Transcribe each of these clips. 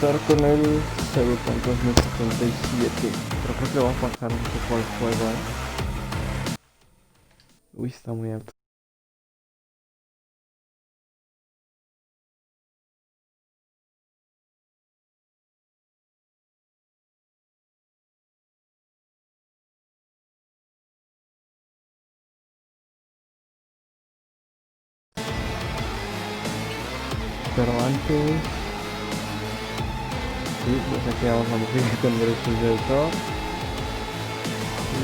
Estar con el Cyberpunk 2077, pero creo que va a bajar un poco el juego, Uy, está muy alto. Pero antes, sí, pues aquí vamos a música con derechos de autor. Y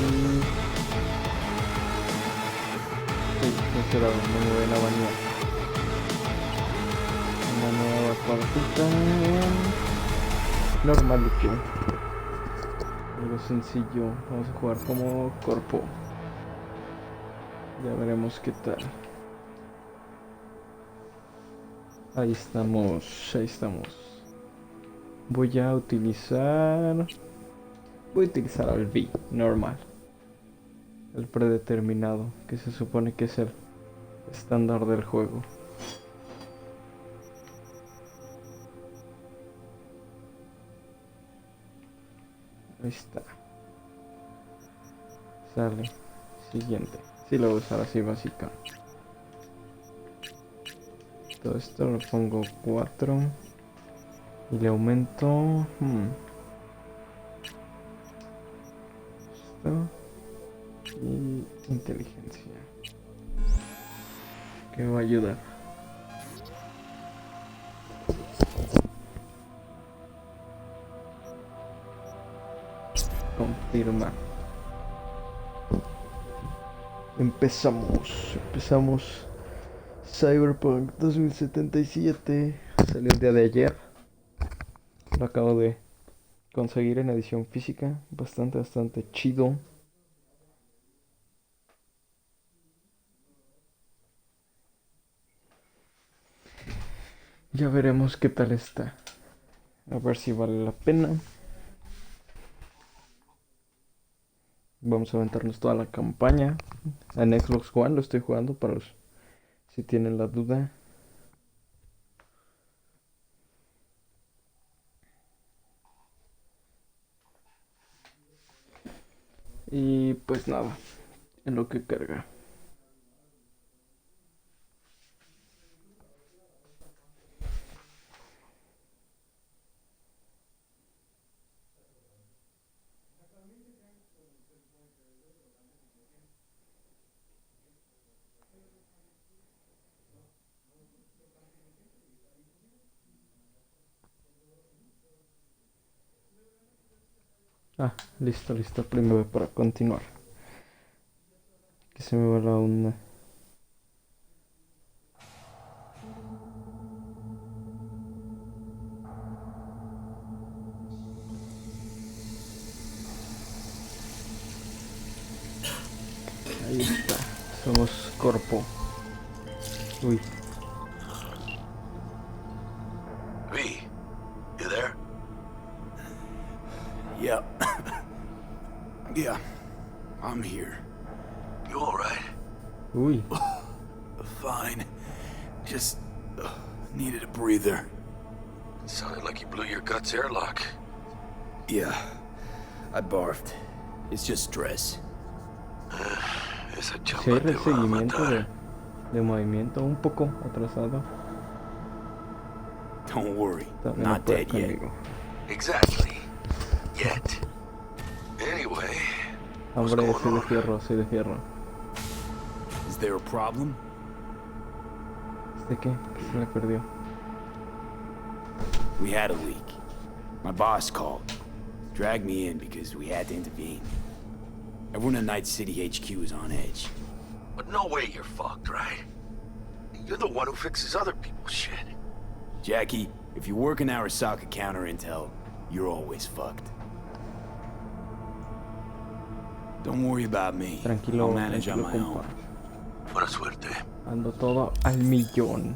sí, esta era una nueva bañera. Una nueva partita en normality. Algo sencillo, vamos a jugar como corpo. Ya veremos qué tal. Ahí estamos, ahí estamos. Voy a utilizar al V, normal. El predeterminado, que se supone que es el estándar del juego. Ahí está. Sale. Siguiente. Sí, lo voy a usar así básica. Todo esto lo pongo 4. Y le aumento... Esto. Y inteligencia. Que va a ayudar. Confirma. Empezamos Cyberpunk 2077. Salió el día de ayer. Lo acabo de conseguir en edición física. Bastante chido. Ya veremos qué tal está. A ver si vale la pena. Vamos a aventarnos toda la campaña. En Xbox One lo estoy jugando para los si tienen la duda. Y pues nada, en lo que carga. Ah, listo, primero para continuar. Que se me va la onda. Ahí está, somos corpo. Uy. V, you there? Yeah. Yeah, I'm here. You alright? Uy. Fine. Just needed a breather. It sounded like you blew your guts airlock. Yeah, I barfed. It's just stress. Esa Si hay chamba te va a seguimiento matar. de movimiento un poco atrasado. Don't worry, También not puede dead yet. conmigo. Exactly. Yet. Anyway, what's Hombre, going soy on? de fierro. Is there a problem? ¿Este qué? Se le perdió. We had a leak. My boss called. Dragged me in because we had to intervene. Everyone in Night City HQ is on edge. But no way you're fucked, right? You're the one who fixes other people's shit. Jackie, if you work in Arasaka counter intel, you're always fucked. Don't worry about me. Tranquilo, I'll manage on tranquilo, my compa. own. Buena suerte. Ando todo al millón.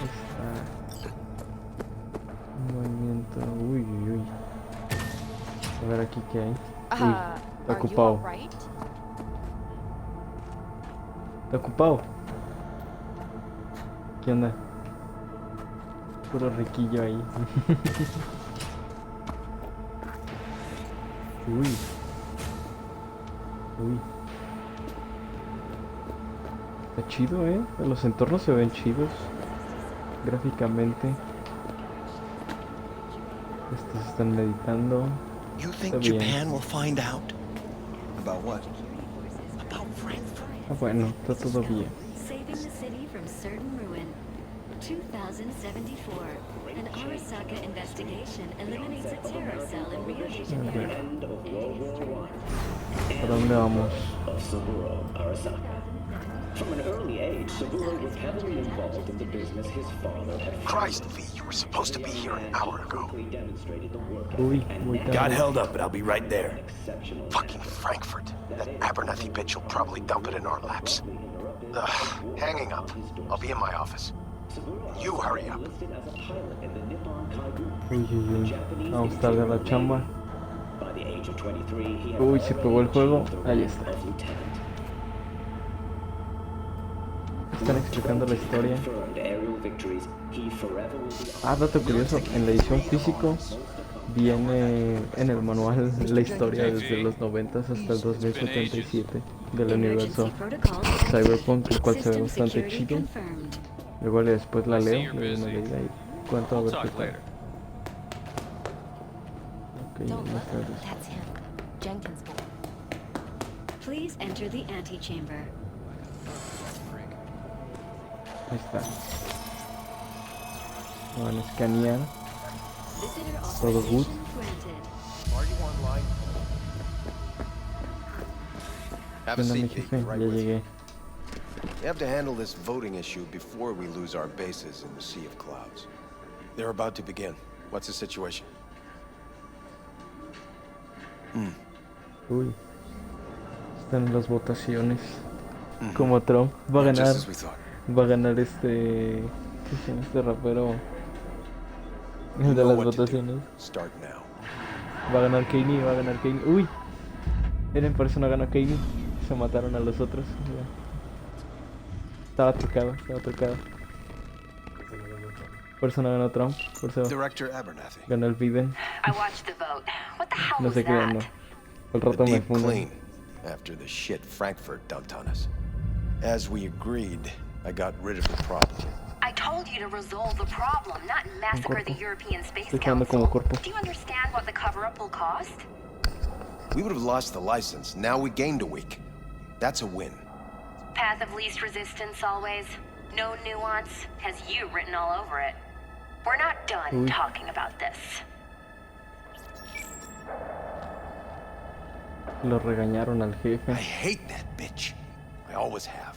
Está. Movimiento. Uy. A ver aquí qué hay. Uy, está ocupado. Está ocupado. ¿Qué onda? Puro riquillo ahí. Uy. Uy. Está chido, los entornos se ven chidos gráficamente. Estos están meditando. You Está think bien. Japan will find out? About what? About Frankfurt. Ah, bueno, está todo bien. Saving the city from certain ruin. 2074. An Arasaka investigation eliminates a terror cell in Rio de A Janeiro. ver. ¿Para dónde vamos? Of Saburo, Arasaka. From an early age, Saburo was heavily involved in the business his father had Christ, V, you were supposed to be here an hour ago. quickly demonstrated the work Uy, ethic and muy Got tarde. held up, but I'll be right there. exceptional Fucking Frankfurt. That Abernathy bitch will probably dump it in our laps. Ugh, hanging up. I'll be in my office. You hurry up. listed as a pilot in the Nippon Kaigu. Uy, uy, uy. Vamos tarde a la chamba. By the age of 23, he had Uy, se pegó el juego. Ahí está. of lieutenant. Están explicando la historia. Confirmed aerial victories, he forever will be Ah, dato curioso. En la edición físico viene en el manual la historia desde los 90 hasta el 2077 del universo Emergency protocol Cyberpunk, el cual se ve System bastante security chido. confirmed. Igual después la leo, le doy una leída y cuento a ver qué tal. Ok, Don't más look. tarde. That's him. Jenkins boy. Please enter the antechamber. Ahí está. Lo van a escanear. Visitor Todo good. authorization granted. Are you online? Have ¿Qué a onda, mi seat, V. jefe? Right Ya with you. llegué. We have to handle this voting issue before we lose our bases in the Sea of Clouds. They're about to begin. What's the situation? Uy. Están en las votaciones. Como Trump. Va a Just ganar. as we thought. Va a ganar este. ¿Qué se llama este rapero? El You de know las what to do. votaciones. Start now. Va a ganar Kanye, va a ganar Kanye. Uy. Era en persona ganó Kanye. Se mataron a los otros. Ya. Estaba trucado, estaba trucado. Persona ganó Trump. Por eso Director Abernathy. ganó el Biden. I watched the vote. What the hell No was sé qué that? ganó. Al A rato me deep fundo. clean after the shit Frankfurt dumped on us. As we agreed, I got rid of the problem. I told you to resolve the problem, not massacre the cuerpo. European Space Estoy jugando como Council. cuerpo. Do you understand what the cover-up will cost? We would have lost the license. Now we gained a week. That's a win. Path of least resistance always. No nuance. Has you written all over it. We're not done Uy. talking about this. Lo regañaron al I jefe. hate that bitch. I always have.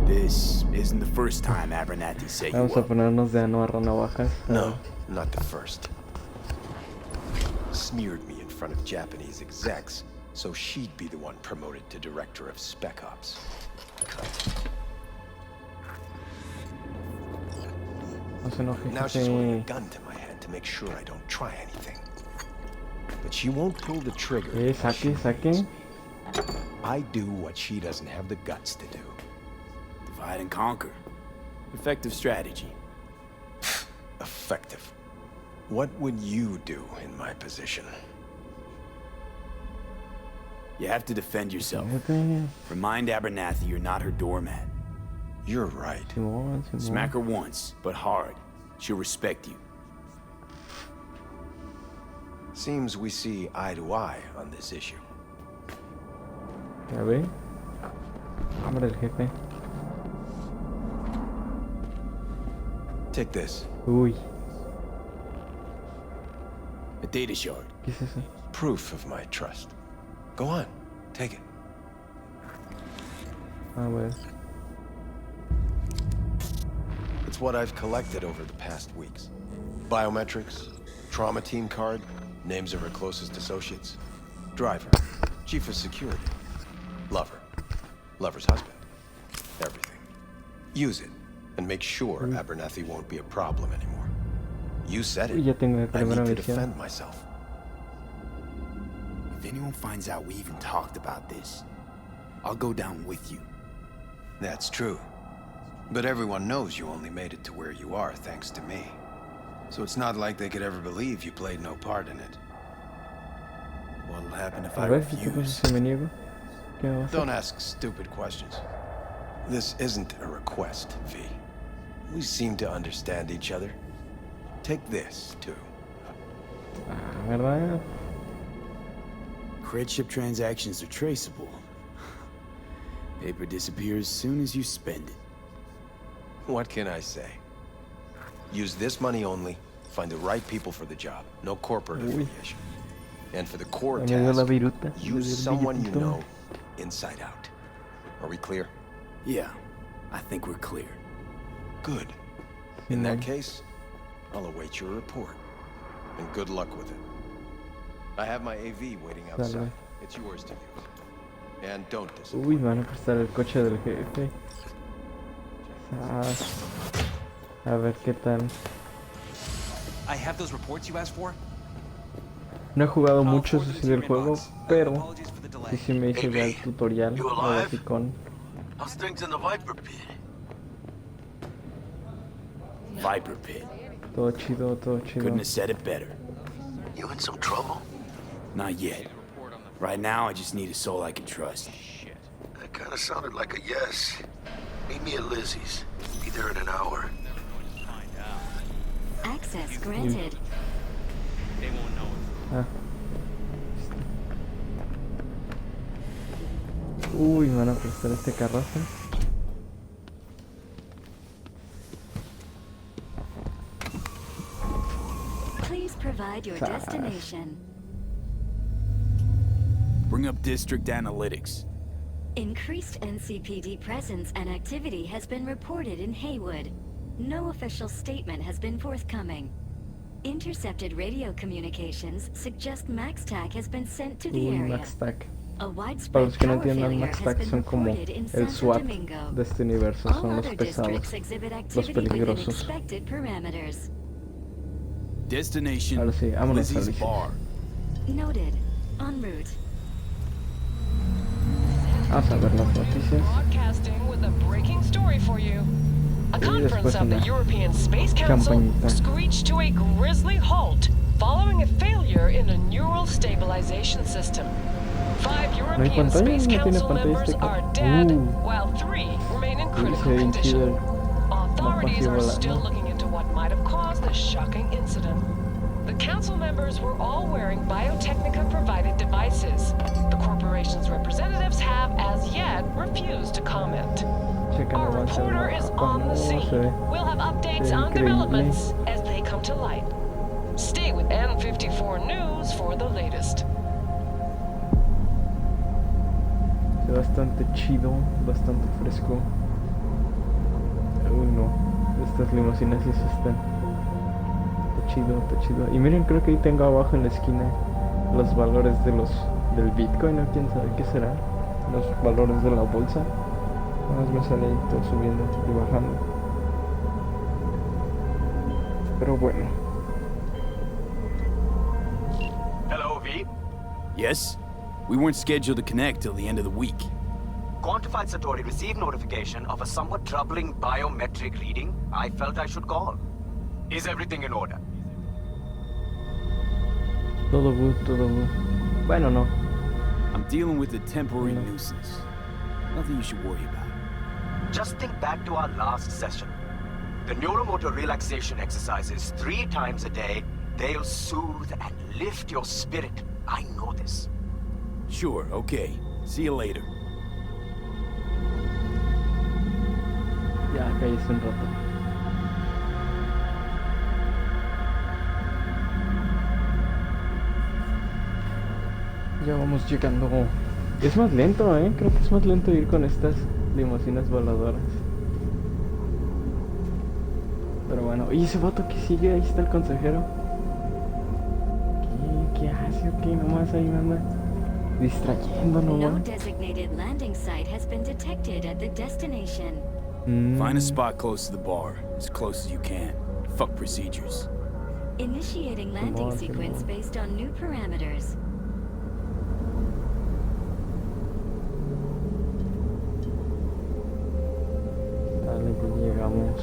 This isn't the first time Abernathy set you Vamos a up. ponernos de ano a navajas. No, not the first. Smeared me in front of Japanese execs, so she'd be the one promoted to director of Spec Ops. No se enoje, Now she's holding a jefe. gun to my head to make sure I don't try anything. But she won't pull the trigger. Saque, saque. I do what she doesn't have the guts to do. Divide and conquer. Effective strategy. Effective. What would you do in my position? You have to defend yourself. Jefe. Remind Abernathy you're not her doormat. You're right. Simón, Simón. Smack her once, but hard. She'll respect you. Seems we see eye to eye on this issue. Ya ve. Hombre, el jefe. Take this. Uy, A data shard. ¿qué es eso? Proof of my trust. Go on. Take it. A ver. It's what I've collected over the past weeks. Biometrics, trauma team card, names of her closest associates, driver, chief of security, lover, lover's husband, everything. Use it and make sure Abernathy won't be a problem anymore. You said Uy, ya it. tengo la I primera need to misión. defend myself. If anyone finds out we even talked about this, I'll go down with you. That's true. But everyone knows you only made it to where you are thanks to me. So it's not like they could ever believe you played no part in it. What'll happen if A I ver, ¿qué pasa refuse? si me niego? ¿Qué vamos a hacer? Don't ask stupid questions. This isn't a request, V. We seem to understand each other. Take this, too. Ah, ¿verdad? Credit ship transactions are traceable. Paper disappears as soon as you spend it. What can I say? Use this money only, find the right people for the job. No corporate affiliation. And for the core Me dio la task, viruta. Me dio use el someone you billetito. know inside out. Are we clear? Yeah, I think we're clear. Good. In that Simón. case, I'll await your report. And good luck with it. I have my AV waiting outside. Dale. It's yours to use. And don't disappoint. Uy, me van a prestar el coche del jefe. Ah, a ver qué tal. I have those reports you asked for. No he jugado I'll mucho forward eso them sí to your del juego, inbox. pero Apologies for the delay. sí me hice ya el tutorial. you Ahora alive? sí con How's things in the Viper pit? Viper pit. todo chido, todo chido. Couldn't have said it better. You in some trouble? Not yet. Right now, I just need a soul I can trust. That kind of sounded like a yes. Meet me at Lizzie's. Be there in an hour. Access granted. Ah. Uy, me van a prestar este carrazo. Please provide your destination. Bring up district analytics. Increased NCPD presence and activity has been reported in Haywood. No official statement has been forthcoming. Intercepted radio communications suggest MaxTac has been sent to the Uy, area. MaxTac. A Para widespread los que no power entiendan, failure has MaxTac been son como reported in el Santo SWAT Domingo. de este universo, All son los other pesados, districts exhibit los activity within peligrosos. expected parameters. Destination, Ahora sí, vámonos a Lizzie's Lizzie's. bar. Noted. En route. Vamos a ver las noticias. Broadcasting with a breaking story for you. A Y conference después of the una European Space Council campañita. screeched to a grisly halt following a failure in a neural stabilization system. 5 ¿No hay European pantalla? Space ¿No tiene Council pantalla members este ca- are dead, Uh. while 3 remain in Uy, critical se ve bien chido condition. el Authorities mapa are así still volando. looking into what might have caused this shocking incident. The council members were all wearing Biotechnica-provided devices. The corporation's representatives have, as yet, refused to comment. Checa Our nomás el reporter is mapa. on the Oh, scene. se ve. We'll have updates se ve on increíble. developments as they come to light. Stay with N54 News for the latest. Se ve bastante chido, bastante fresco. Uy, no. Estas limusinas sí se están. Está chido, está chido. Y miren, creo que ahí tengo abajo en la esquina los valores de del Bitcoin, o quién sabe qué será. Los valores de la bolsa. Nada más me sale ahí todo subiendo y bajando. Pero bueno. Hello, V. Yes? We weren't scheduled to connect till the end of the week. Quantified Satori received notification of a somewhat troubling biometric reading. I felt I should call. Is everything in order? Todo good, todo good. Bueno, no. I'm dealing with a temporary No. nuisance. Nothing you should worry about. Just think back to our last session. The neuromotor relaxation exercises 3 times a day. They'll soothe and lift your spirit. I know this. Sure, okay. See you later. Ya, cállese un rato. Ya vamos llegando. Es más lento, creo que es más lento ir con estas limusinas voladoras. Pero bueno, y ese vato que sigue, ahí está el consejero. ¿Qué hace o qué? Nomás ahí me anda distrayendo No nomás. designated landing site has been detected at the destination. Find a spot close to the bar, as close as you can. Fuck procedures. Initiating landing on, sequence come on. based on new parameters. Dale, Llegamos.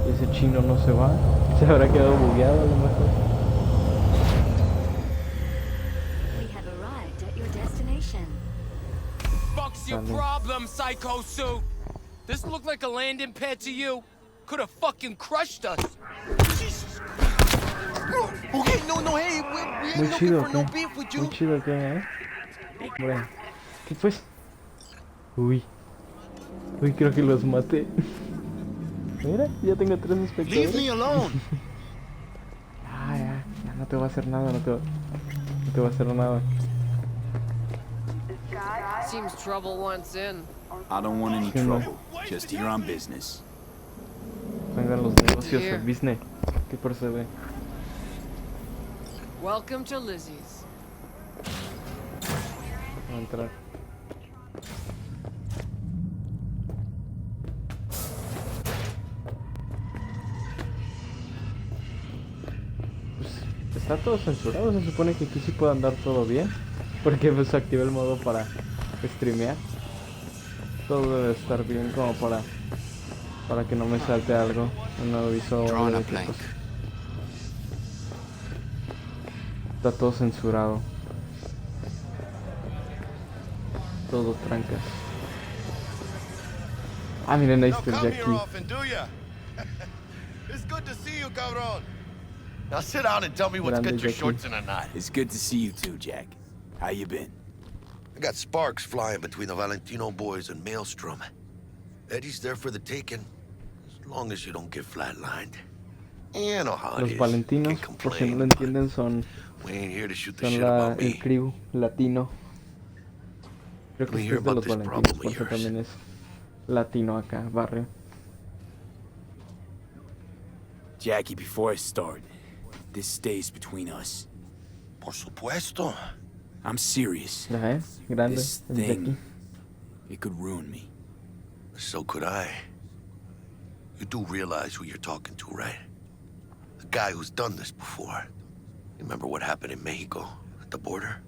Ese chino no se va. Se habrá quedado bugueado a lo mejor. We have arrived at your destination. Fuck's your problem, Psycho Suit? This look like a landing pad to you? Could have fucking crushed us. Okay, no, hey, we Muy ain't chido, looking for no ¿qué? beef with you. Muy chido, ¿qué, Bueno, ¿qué pues? Uy, creo que los maté. Mira, ya tengo 3 espectadores. Leave me alone. Ya no te va a hacer nada, no te va a hacer nada. Seems trouble wants in. I don't want any trouble. Just here on business. Vengan los negocios, el business. ¿Qué procede? Welcome to Lizzie's. Voy a entrar. Pues está todo censurado, se supone que aquí sí puede andar todo bien. Porque pues activé el modo para streamear. Todo debe estar bien como para que no me salte algo. Un aviso de equipos. Está todo censurado. Todo trancas. Ah, miren, ahí está el Jackie. It's good to see you, cabrón. Now sit down and tell me what's got your shorts in a knot. It's good to see you too, Jack. How you been? I got sparks flying between the Valentino boys and Maelstrom. Eddie's there for the taking, as long as you don't get flatlined. You know how it Los is. Valentinos, por si no lo entienden, son el crew latino. Creo que es de los Valentinos, por eso también es latino acá, barrio. Jackie, before I start, this stays between us. Por supuesto. I'm serious. Grande, this el thing, Jackie. it could ruin me. So could I. You do realize who you're talking to, right? The guy who's done this before. Remember what happened in Mexico, at the border?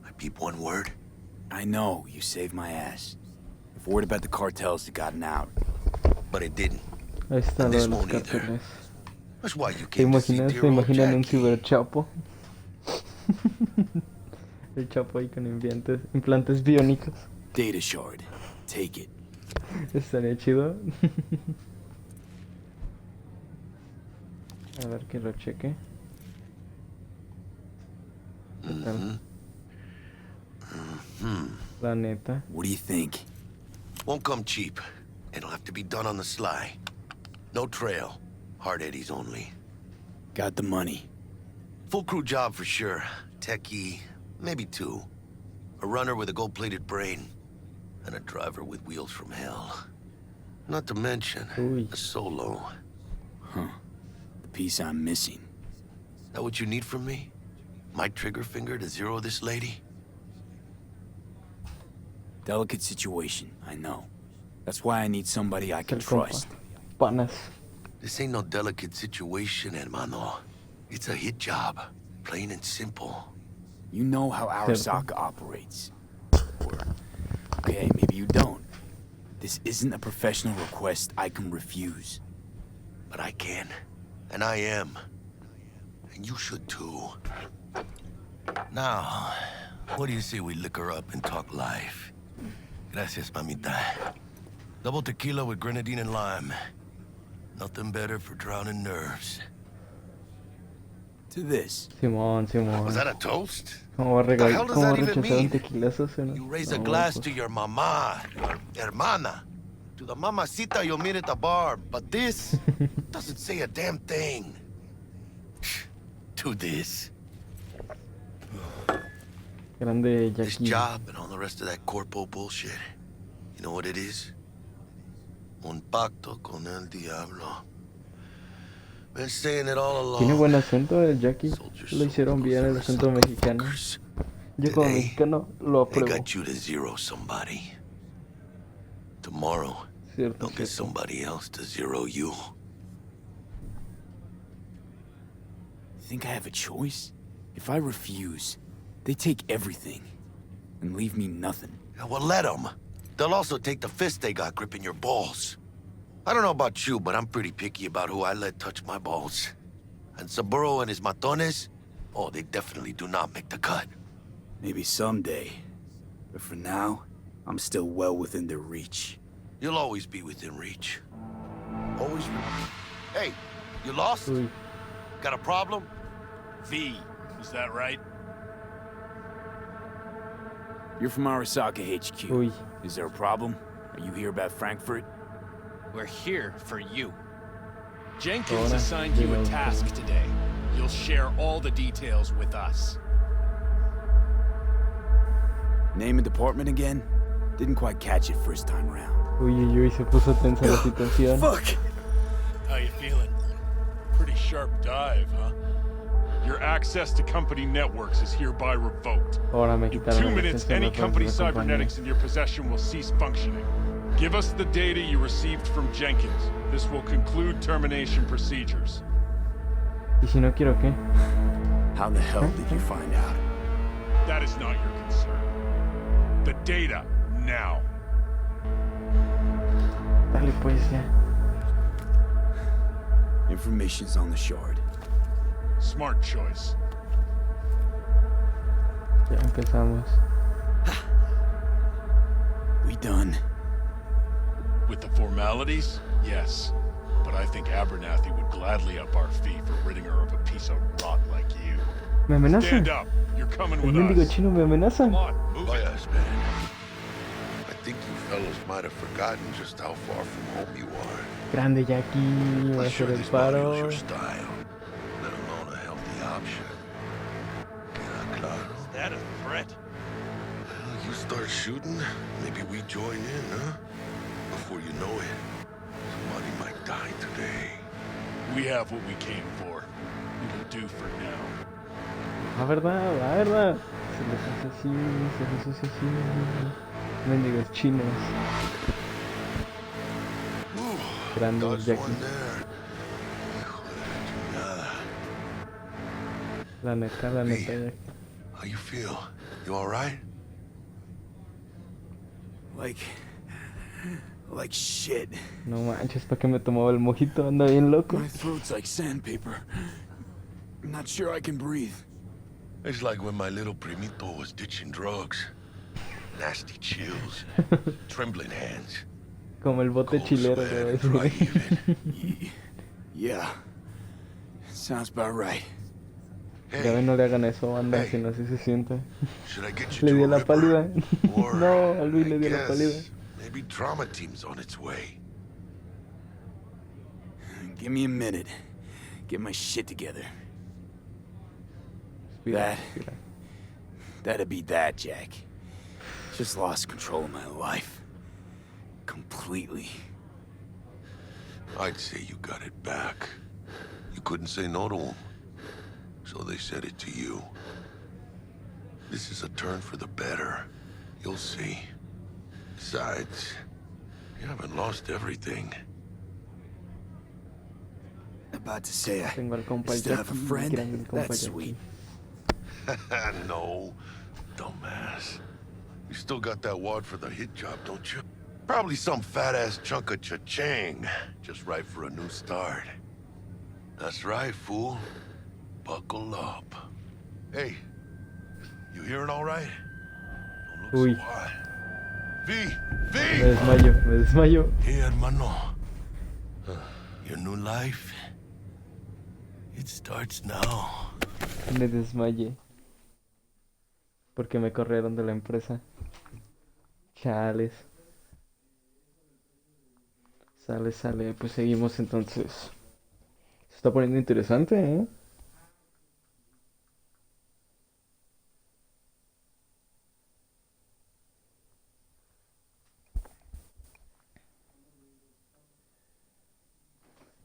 I peep one word. I know, you saved my ass. I've worried about the cartels that gotten out. But it didn't. Ahí está lo de los carteles. ¿Te imaginan un ciberchapo? El chapo ahí con implantes biónicos. Data shard. Take it. Estaría chido. A ver que lo cheque. ¿Qué tal? La neta. What do you think? Won't come cheap. It'll have to be done on the sly. No trail. Hard eddies only. Got the money. Full crew job for sure. Techie, maybe 2. A runner with a gold-plated brain. And a driver with wheels from hell. Not to mention, a solo. Huh. The piece I'm missing. That what you need from me? My trigger finger to zero this lady? Delicate situation, I know. That's why I need somebody I can trust. Panas. This ain't no delicate situation, hermano. It's a hit job. Plain and simple. You know how Arasaka operates. Or, okay, maybe you don't. This isn't a professional request I can refuse. But I can. And I am. And you should too. Now, what do you say we liquor up and talk life? Gracias, mamita. Double tequila with grenadine and lime. Nothing better for drowning nerves. To this. Simón. Was that a toast? ¿Cómo va a rechazar un tequilazo? You raise a glass to your mama, your hermana, to the mamacita you'll meet at the bar, but this doesn't say a damn thing. To this. Grande This Jackie. job and all the rest of that corpo bullshit. You know what it is? Un pacto con el diablo. Been saying it all along. Tiene buen acento el Jackie. Lo hicieron bien el acento mexicano. Yo como mexicano lo They apruebo. got you to zero somebody. Tomorrow, they'll get somebody else to zero you. Think I have a choice? If I refuse, they take everything and leave me nothing. Well, let them. They'll also take the fist they got gripping your balls. I don't know about you, but I'm pretty picky about who I let touch my balls. And Saburo and his matones, oh, they definitely do not make the cut. Maybe someday. But for now, I'm still well within their reach. You'll always be within reach. Always. Hey, you lost? Got a problem? V, is that right? You're from Arasaka HQ. Uy. Is there a problem? Are you here about Frankfurt? We're here for you. Jenkins assigned you a task today. You'll share all the details with us. Name and department again? Didn't quite catch it first time round. Uy, se puso tensa la situación. Fuck! How you feeling? Pretty sharp dive, huh? Your access to company networks is hereby revoked. Ahora me In quitaron 2 la minutes, licencia any de company la compañía. cybernetics in your possession will cease functioning. Give us the data you received from Jenkins. This will conclude termination procedures. ¿Y si no quiero qué? How the hell did you find out? That is not your concern. The data, now. Dale pues ya. Information's on the shard. Smart choice. Ya empezamos. We done? With the formalities, yes. But I think Abernathy would gladly up our fee for ridding her of a piece of rot like you. Me amenazan. Stand up. You're coming El with mendigo us. chino me amenaza. Come on, move it. Yes, man. I think you fellas might have forgotten just how far from home you are. Grande Jackie, va a hacer el paro. Your style, let alone a healthy option. Yeah, claro. Is that a threat? Well, you start shooting, maybe we join in, huh? Before you know it, somebody might die today. We have what we came for. It'll do for now. La verdad. Se les hace así, se les hace así. Mendigos chinos. Grandes Jackie. La neta, Jackie. How you feel? You alright? Like shit. No manches, ¿para qué me tomaba el mojito? Anda bien loco. My throat's like sandpaper. I'm not sure I can breathe. It's like when my little primito was ditching drugs. Nasty chills, trembling hands. Como el bote chilero, sweat, dry heaving. Yeah. Sounds about right. Ya ven, no le hagan eso, banda, si no así se siente. Should I get you Le to dio a la ripper? pálida. Or, No, a Luis le dio la I pálida. guess, maybe trauma team's on its way. Give me a minute. Get my shit together. That'd be that, Jack. Just lost control of my life. Completely. I'd say you got it back. You couldn't say no to them. So they said it to you. This is a turn for the better. You'll see. Besides, you haven't lost everything. About to say Tengo al compa I still have a Jackie, friend? grande compa That's Jackie. sweet. No, dumbass. You still got that wad for the hit job, don't you? Probably some fat-ass chunk of cha-ching. Just right for a new start. That's right, fool. Buckle up. Hey, you hearing all right? Don't look Uy. so hot. V! Me desmayo. Hey, hermano. Your new life, it starts now. Me desmayé. Porque me corrieron de la empresa. Chales. Sale. Pues seguimos entonces. Se está poniendo interesante, ¿eh?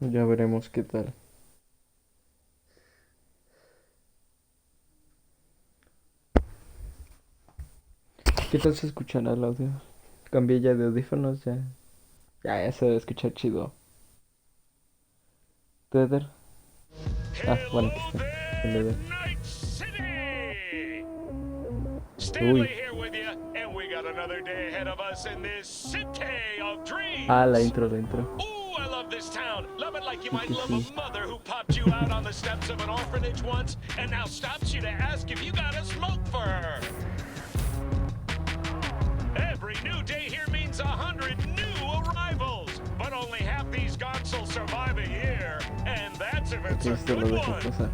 Ya veremos qué tal. ¿Qué tal se escuchará el audio? Cambié ya de audífonos, ya. Ya se debe escuchar chido. ¿Tether? Ah, bueno, aquí está. El dedo. Stanley Uy. here with you, and we got an another day ahead of us in this city of dreams. Ah, la intro, la intro. Ooh, I love this town. Love it like you might love a mother who popped you out on the steps of an orphanage once and now stops you to ask if you got a smoke for her. Every new day here means 100 new arrivals, but only half these gonks will survive a year, and that's if it's a good one.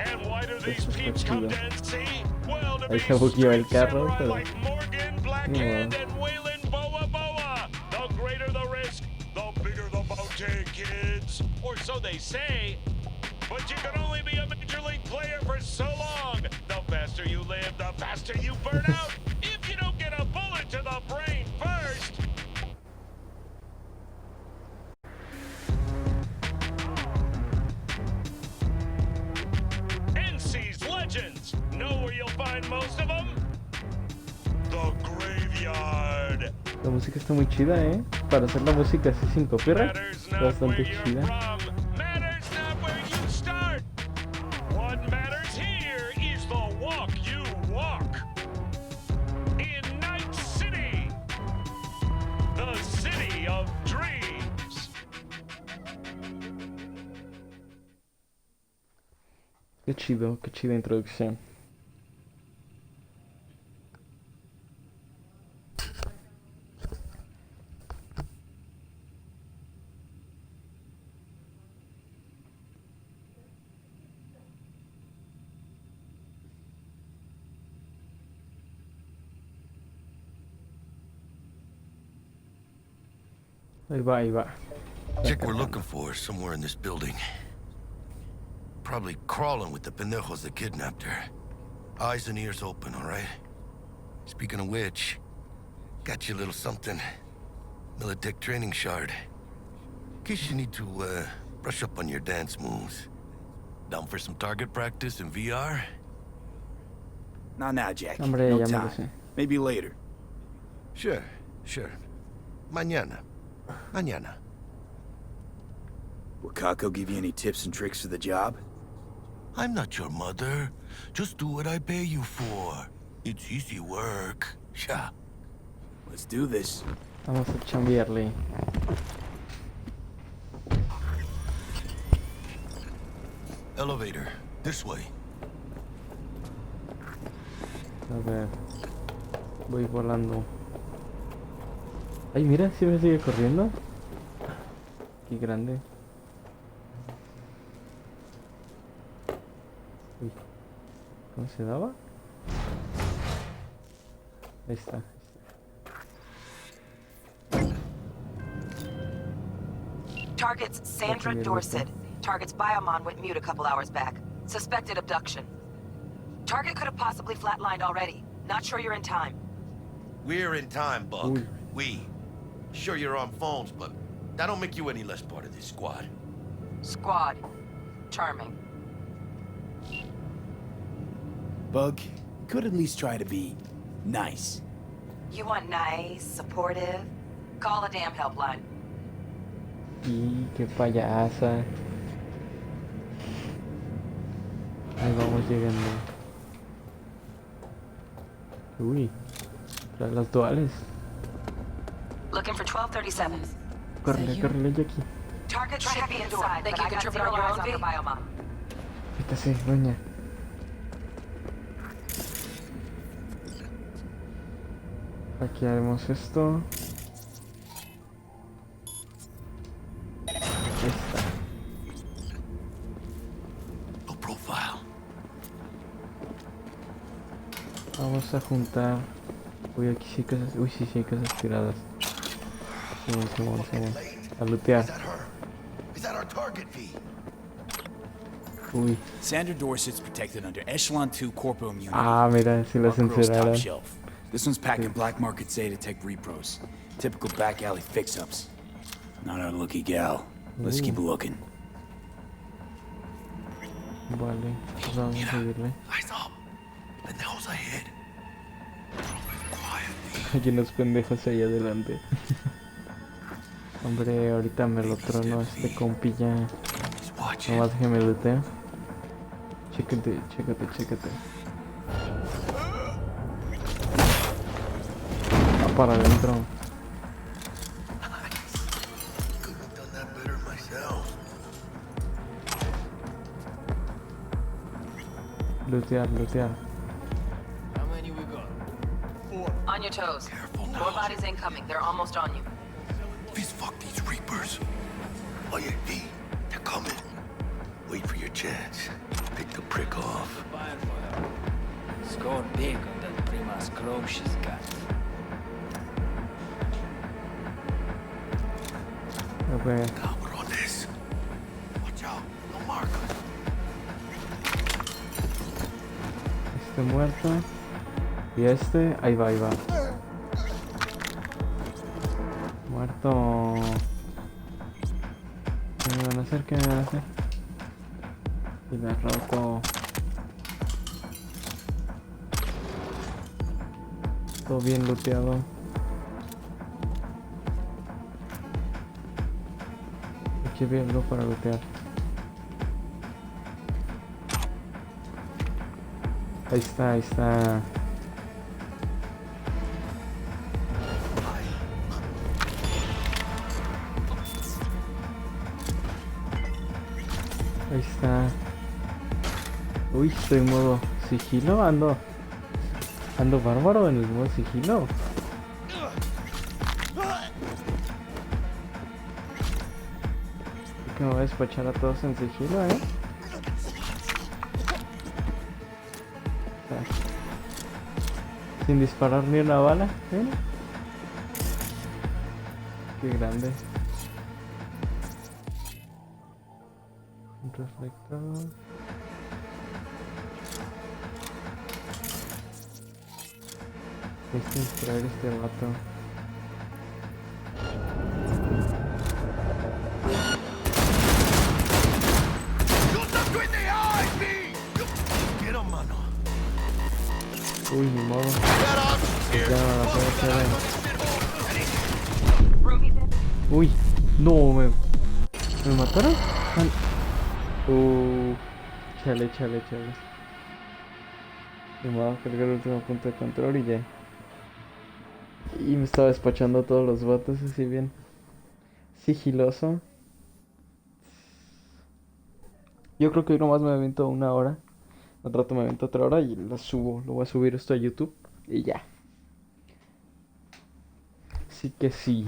And why do these peeps come to NC? Well, to be straight samurai like Morgan, Blackhand, and Waylon Boa Boa. The greater the risk, the bigger the bounty, kids. Or so they say. But you can only be a major league player for so long. The faster you live, the faster you burn out. If you don't get a bullet to the brain first. NC's legends. Know where you'll find most of them? The graveyard. La música está muy chida, Para hacer la música así sin copyright, está bastante chida. Matters not where you start. What matters here is the walk you walk. In Night City, the city of dreams. Qué chida introducción. Ahí va. Chick we're looking for is somewhere in this building. Probably crawling with the pendejos that kidnapped her. Eyes and ears open, all right? Speaking of which, got you a little something. Militech training shard. In case you need to, brush up on your dance moves. Down for some target practice in VR? Not now, Jack. Hombre, no ya me lo time. sé. Maybe later. Sure. Mañana. Will Kako give you any tips and tricks for the job? I'm not your mother. Just do what I pay you for. It's easy work. Yeah. Let's do this. Vamos a chambearle. Elevator. This way. A ver. Voy volando. Ay, mira, si me sigue corriendo. Qué grande. Uy. ¿Cómo se daba? Ahí está. Targets Sandra Dorset. Target's biomon went mute a couple hours back. Suspected abduction. Target could have possibly flatlined already. Not sure you're in time. We're in time, Buck. We. Sure you're on phones, but that don't make you any less part of this squad. Squad. Charming. Bug, could at least try to be nice. You want nice, supportive? Call a damn helpline. Y qué payasa. Ahí vamos llegando. Uy, las duales. Looking for 1237. Córrele, Jackie. Target should be inside. Think you can trip it on your own feet? Métase, doña. Aquí haremos esto. Ahí está. No profile. Vamos a juntar. Uy, aquí sí hay cosas. Uy, sí hay cosas tiradas. Simón. A lootear. Uy. Sandra Dorset's protected under Echelon 2 Corpo Immunity. Ah, mira, si las encerraron. This one's packing black market Zetatech repros. Typical back alley fix-ups. Not our lucky gal. Let's keep looking. Vale, pues vamos a seguirle. Hay unos pendejos ahí adelante. Hombre, ahorita me lo trono este compi ya. Nomás que me lutee. Chécate. para adentro. Lootear. How many we got? 4. On your toes. More bodies incoming. They're almost on you. Please fuck these Reapers. Oye, D, they're coming. Wait for your chance. Pick the prick off. Score big on that Prima's grove she's got. A ver. Cabrones. Watch out. No marca. Este muerto. Y este, ahí va. Muerto. ¿Qué me van a hacer? Y me roto. Todo bien looteado. Aquí había algo para lootear. Ahí está. Ahí está. Uy, estoy en modo sigilo. Ando bárbaro en el modo sigilo. Creo que me voy a despachar a todos en sigilo, Sin disparar ni una bala. Qué grande. Un reflector. Distraer este vato. Uy, ni modo. Uy, no, me mataron. Chale. Ni modo, cargar el último punto de control y ya. Y me estaba despachando a todos los vatos así bien sigiloso. Yo creo que hoy nomás me aviento 1 hora. Al rato me aviento 1 hora y lo voy a subir esto a YouTube y ya. Así que sí.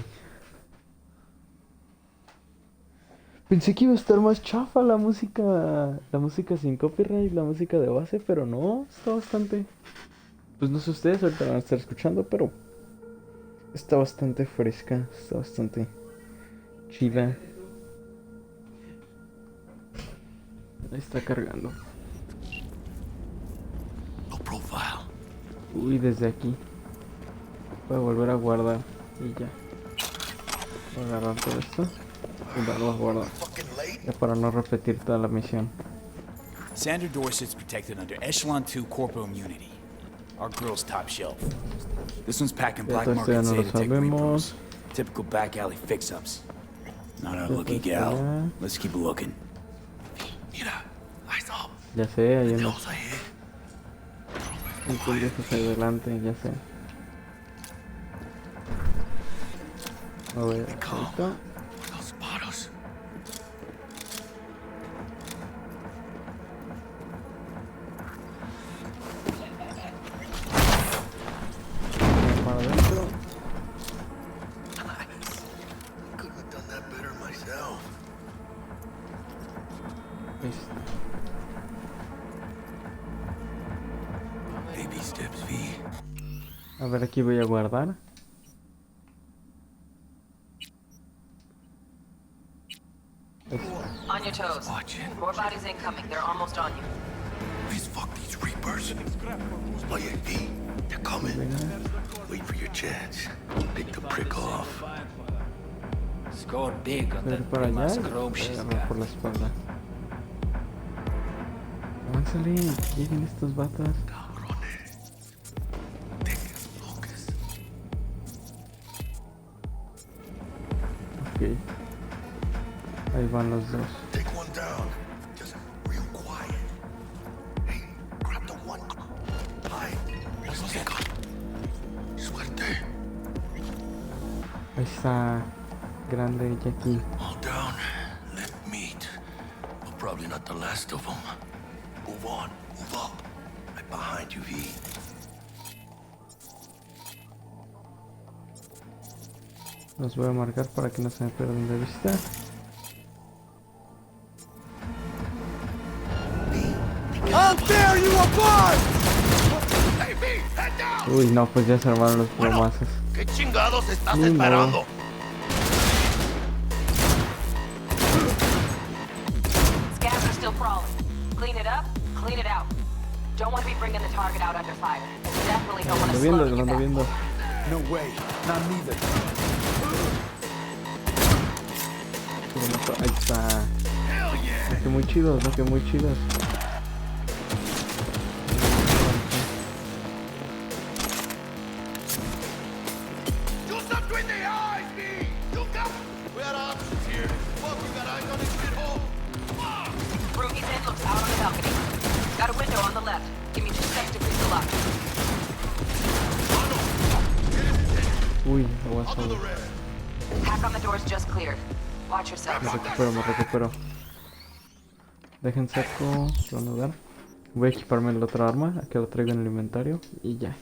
Pensé que iba a estar más chafa la música sin copyright, la música de base, pero no, está bastante. Pues no sé ustedes, ahorita van a estar escuchando, pero está bastante fresca, está bastante chida. Ahí está cargando. Uy, desde aquí voy a volver a guardar y ya. Voy a agarrar todo esto y darlo a guardar. Ya para no repetir toda la misión. Sandra Dorset's protected under Echelon 2 Corporal Immunity. Our girl's top shelf. This one's packing black market Zeta Tech repros. Typical back alley fix-ups. Not our lucky gal. Let's keep looking. Ya sé, hay unos pendejos ahí delante, ya sé. A ver, esto. Para adentro. A ver, aquí voy a guardar. On your toes. More bodies incoming. They're almost on you. Please fuck these Reapers. Oye, D, they're coming. Wait for your chance. Pick the prick off. Score big on that Para allá Prima's y grove she's agarrar got. por la espalda. Avánzale, lleguen estos vatas. Ok. Ahí van los dos. Take one down. Just real quiet. Hey, grab the one. Hi. Suerte. Ahí está. Grande Jackie. All down. Let meet. But probably not the last of them. Move on. Move up. Right behind you, V. Los voy a marcar para que no se me pierdan de vista. Uy, no, pues ya se armaron los plomazos. ¿Qué chingados estás esperando? No. Scabs are still crawling. Clean it up, clean it out. Don't want to be bringing the target out under fire. Definitely don't want to slow you back. Viendo. No way, not neither. Ahí está. Que muy chidos, ¿no? Que muy chidos. Uy, no va a salir. Hack on the doors just cleared. Watch yourself. Me recupero. Dejen seco, reanudar. Voy a equiparme la otra arma, aquí lo traigo en el inventario y ya.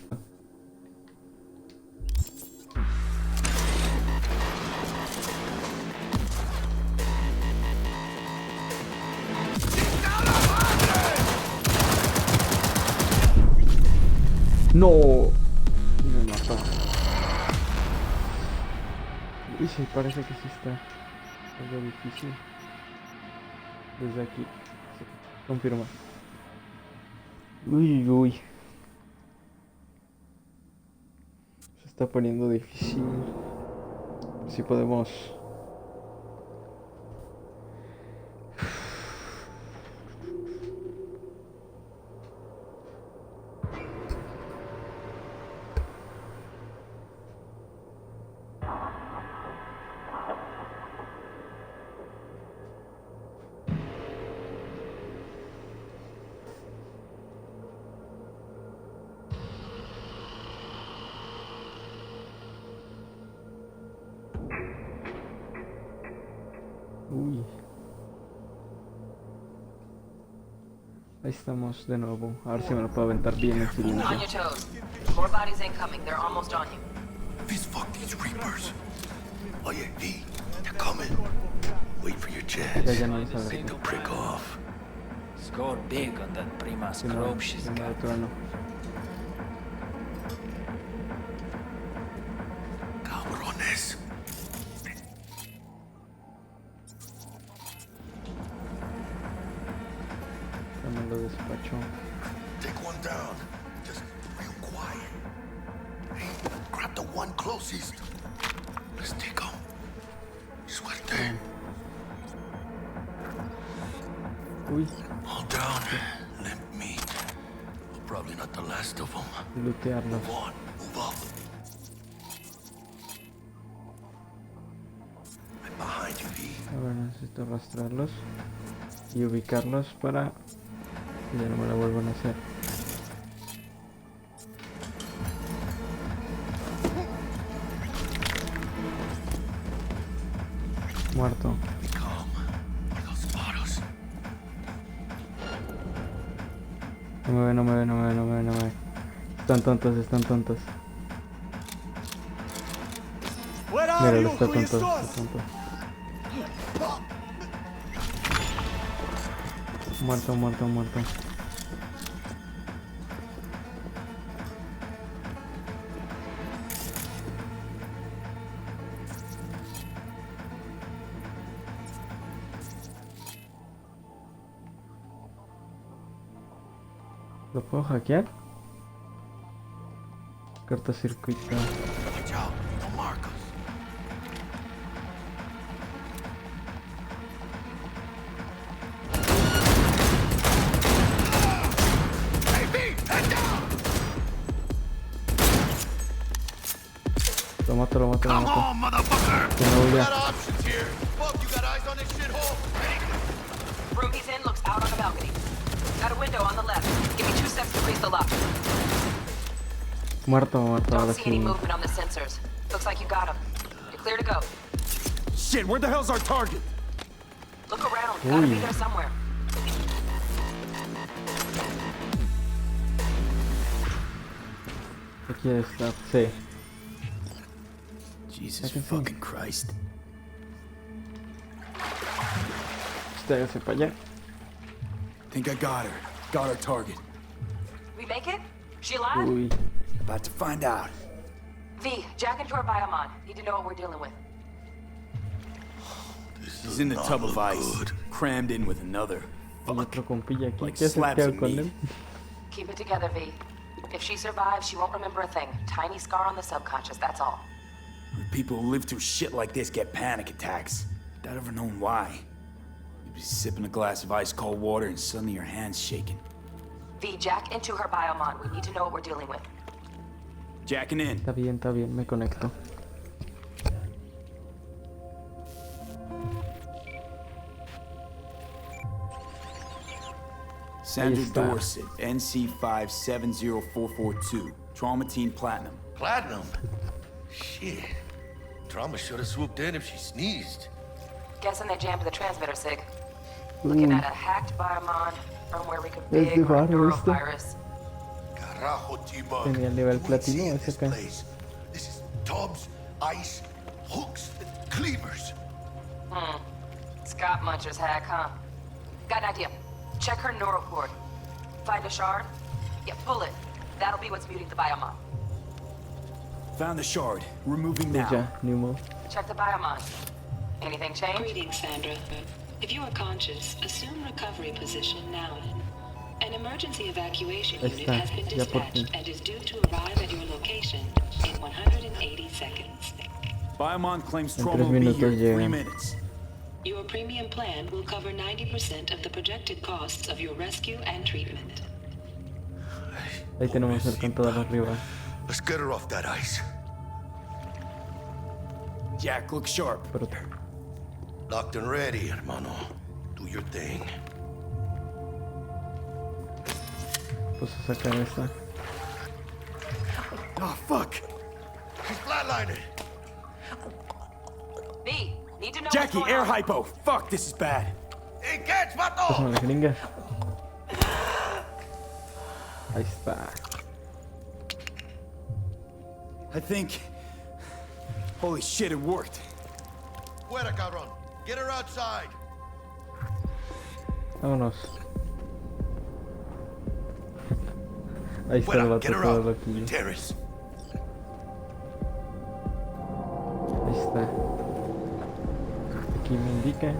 No, me mató. Y sí, parece que sí está algo difícil. Desde aquí. Sí, confirma. Uy, uy. Se está poniendo difícil. Si podemos. Uy. Ahí estamos de nuevo. A ver si me lo puedo aventar bien en silencio. On your toes. More bodies incoming. They're almost on you. These fucking reapers. Oye, V, they're coming. Wait for your chance. Ya no les agarré. They'll prick off. Score big on that prima scrope she's got. Cabrones. Me lo despacho. Take one down. Just real quiet. Hey, grab the one closest. Let's take him. Suerte. Uy. All down. Let me. Probably not the last of them. Lootearlos. Move on. Move up. Right behind you, V. A ver, necesito arrastrarlos y ubicarlos para que ya no me la vuelvan a hacer. Muerto. No me ve, no me ve, no me ve, no me ve, no me ve. Están tontos, están tontos. Míralo, está tonto, está tonto. Muerto, muerto, muerto. ¿Lo puedo hackear? Cortocircuito. Lo mato, lo mato, lo mato. Que no huya. Room he's in looks out on the balcony. Got a window on the left. Give me 2 steps to freeze the lock. Muerto, muerto, ahora Don't see any sí. movement on the sensors. Looks like you got him. clear to go. Shit, where the hell's our target? Look around. Gotta be there somewhere. Aquí está, sí. Jesus fucking Christ. Usted para allá. Think I got her. Got our target. We make it? She alive? Uy. About to find out. V, jack into her biomon. Need to know what we're dealing with. He's in the tub of ice, crammed in with another. Otro compilla aquí. Like ¿Qué se slabs queda of con meat. él? Keep it together, V. If she survives, she won't remember a thing. Tiny scar on the subconscious, that's all. People who live through shit like this get panic attacks. Without ever knowing why. You'd be sipping a glass of ice cold water and suddenly your hand's shaking. V, jack into her biomon. We need to know what we're dealing with. Jacking in. Está bien, me conecto. Sandra Dorset, NC570442. Traumatine Platinum. Platinum? Shit. Trauma should have swooped in if she sneezed. Guessing they jammed the transmitter, Sig. Looking at a hacked biomon, firmware reconfig, or a neurovirus. Carajo, T-Bug. Tenía el nivel platino ese acá. This is tubs, ice, hooks, and cleavers. Scott Muncher's hack, huh? Got an idea. Check her neural cord. Find a shard? Yeah, pull it. That'll be what's muting the biomon. Found the shard. Removing now. Ya, new mode. Check the biomon. Anything change? Greetings, Sandra. If you are conscious, assume recovery position now. An emergency evacuation unit has been dispatched and is due to arrive at your location in 180 seconds. Biomon claims trauma will be here in 3 minutes. Your premium plan will cover 90% of the projected costs of your rescue and treatment. Ahí tenemos el contador arriba. Let's get her off that ice. Jack, look sharp. Locked and ready, hermano. Do your thing. Pues a sacar esta. Oh, fuck. She's flatlining. B, need to know Jackie, what's going air on. hypo. Fuck, this is bad. Hey, catch, Pásame la jeringa. Ahí está. I think... Holy shit, it worked. Fuera, cabrón. Get her outside. Vámonos. Ahí está el vato todo loquillo. Terrace. Ahí está. Aquí me indica.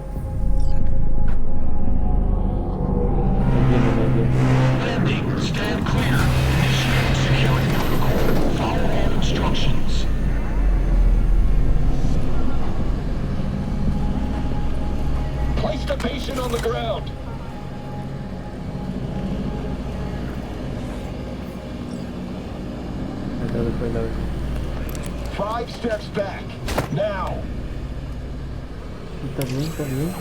Ahí viene. Landing, stand clear. Initiate security protocol. Follow all instructions. Place the patient on the ground. Cuidado. 5 steps back. Now. Está bien.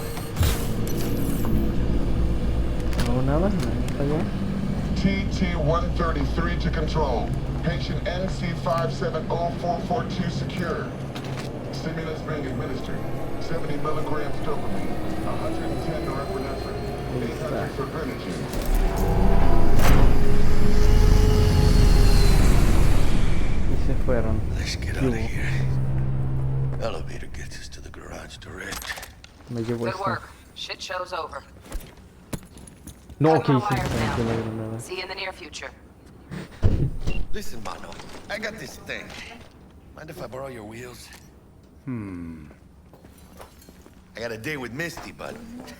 No, nada para allá. TT-133 to control. Patient NC570442 secure. Stimulus being administered. 70 milligrams dopamine, 110 norepinephrine, 800 fibrinogen. Se fueron. Let's get out of here. Elevator gets us to the garage direct. Me llevo Good esta. work. Shit show's over. No, Cutting ¿qué my hiciste? wires No, now. no, no, no. See you in the near future. Listen, mano. I got this thing. Mind if I borrow your wheels? I got a day with Misty, but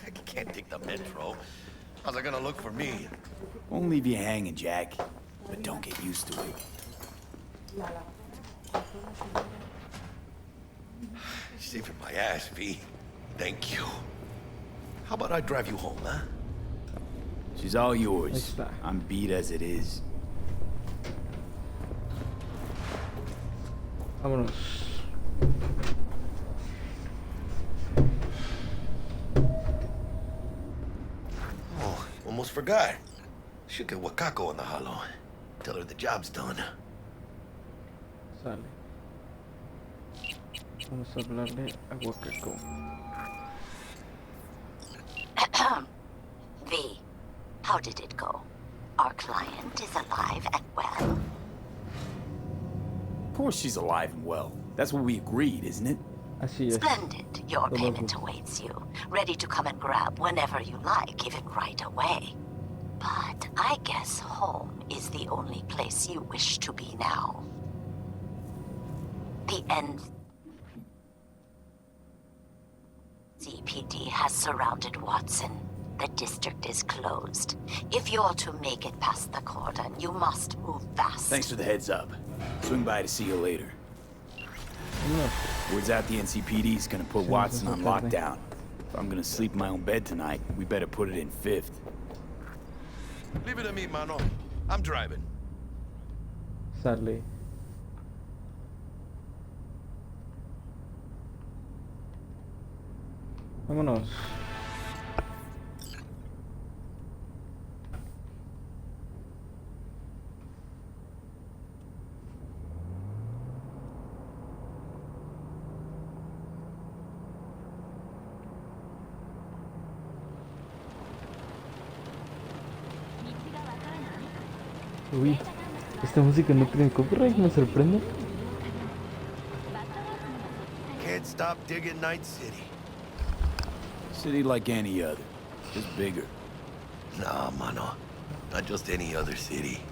I can't take the metro. How's it gonna look for me? Won't leave you hanging, Jack. But don't get used to it. Saving my ass, V. Thank you. How about I drive you home, huh? She's all yours. I'm beat as it is. Vámonos. Oh, almost forgot. Should get Wakako in the hollow. Tell her the job's done. Sale. Vamos a hablarle a Wakako. V, how did it go? Our client is alive and well? Of course she's alive and well. That's what we agreed, isn't it? Así es. Splendid. Your payment awaits you. Ready to come and grab whenever you like, even right away. But I guess home is the only place you wish to be now. The NCPD has surrounded Watson. The district is closed. If you're to make it past the cordon, you must move fast. Thanks for the heads up. Swing by to see you later. Word's out the NCPD's gonna put Watson on lockdown. If I'm gonna sleep in my own bed tonight, we better put it in 5th. Leave it to me, mano. I'm driving. Sadly. Vámonos. Uy, esta música no tiene copyright, me sorprende. Can't stop digging Night City. City like any other, just bigger. Nah, mano. Not just any other city.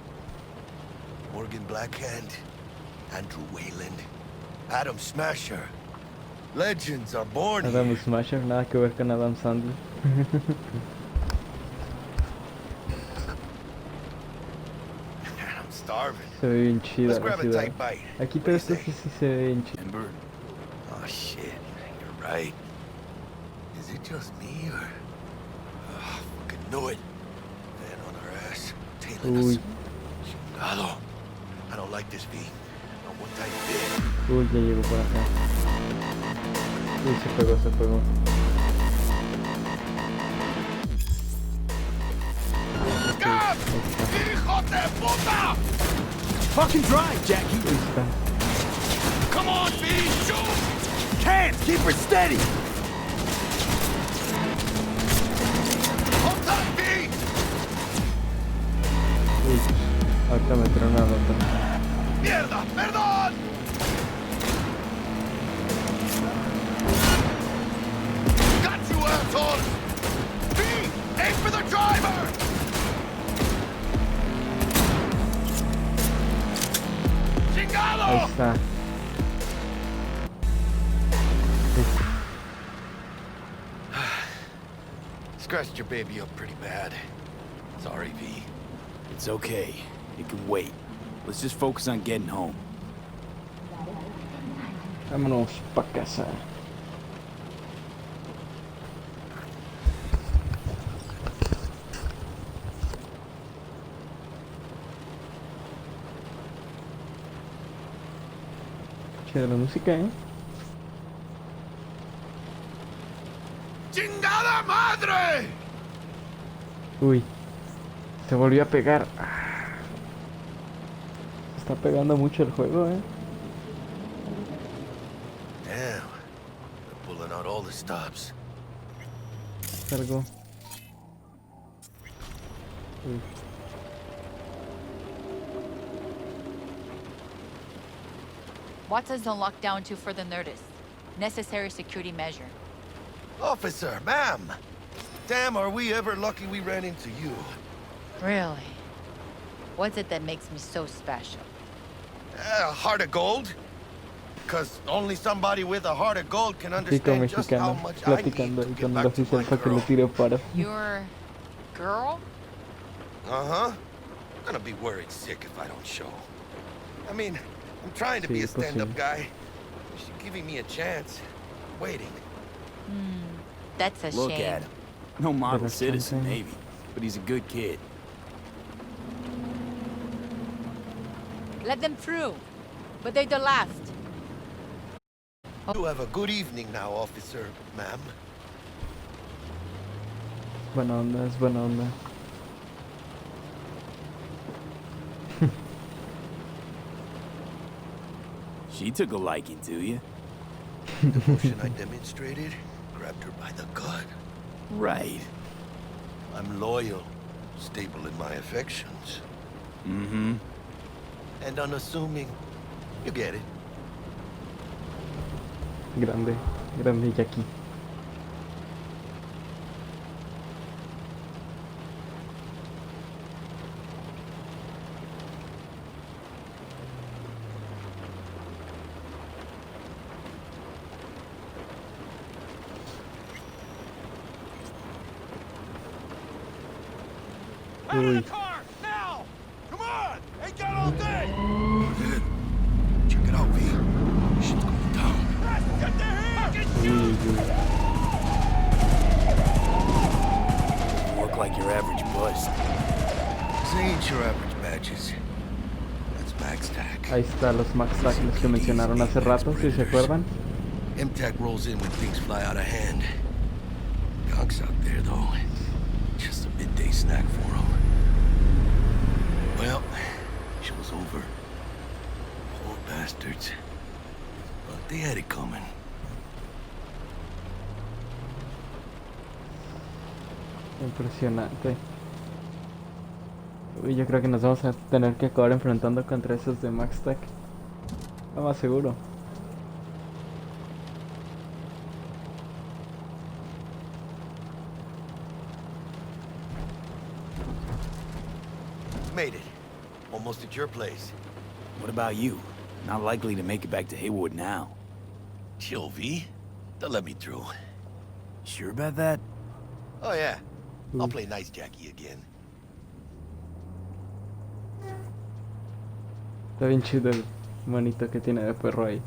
Morgan Blackhand, Andrew Wayland, Adam Smasher. Legends are born here. Adam Smasher, nada que ver con Adam Sandler. Se ve bien chida la ciudad. Aquí todo esto sí se ve bien chido. Oh shit, you're right. Is it just me or... Oh, fucking knew it. Man on our ass, tailing us. Chingado. I don't like this beat. No one time bit. Uy, ya llegó por acá. Uy, se pegó, se pegó. ¡Hijo de puta! Fucking drive, Jackie! Come on, B! Shoot! Can't! Keep her steady! Hold tight, B! Uy, ahorita me traen una nota. ¡Mierda! ¡Perdón! Got you, asshole! B! Aim for the driver! Ahí está. Scratched your baby up pretty bad. Sorry, V. It's okay. It can wait. Let's just focus on getting home. Vámonos pa' casa. Chida la música, ¡Chingada madre! Uy, se volvió a pegar. Se está pegando mucho el juego, Damn. They're pulling out all the stops. Cargo. Uy. Watson's on lockdown to further notice. Necessary security measure. Officer, ma'am! Damn, are we ever lucky we ran into you. Really? What's it that makes me so special? A heart of gold? Because only somebody with a heart of gold can understand just how much I need to get back to my girl. Your girl? Uh-huh. I'm gonna be worried sick if I don't show. I mean, I'm trying to be a stand-up guy. She's giving me a chance. Waiting. That's a Look shame. at him. No model citizen, maybe, but he's a good kid. Let them through. But they're the last. You have a good evening now, officer, ma'am. Buena onda, es buena onda. She took a liking to you. Devotion I demonstrated grabbed her by the gut. Right. I'm loyal, stable in my affections. Mm-hmm. And unassuming. You get it. Grande, grande Jackie. Out of the car! Now! Come on! Ain't got all day! Check it out, V. Shit's going down. Get the fucking You look like your average bust. This ain't your average badges. That's max tack. Ahí está los max tack los que mencionaron hace rato, si se acuerdan. MTAC rolls in when things fly out of hand. Conks out there, though. Just a midday snack for them. Well, show's over. Poor bastards. But they had it coming. Impresionante. Uy, yo creo que nos vamos a tener que acabar enfrentando contra esos de max tack. Lo más seguro. Made it. Almost at your place. What about you? Not likely to make it back to Haywood now. Chill, V. They'll let me through. Sure about that? Oh, yeah. I'll play nice Jackie again. Está bien chido el monito que tiene de perro ahí.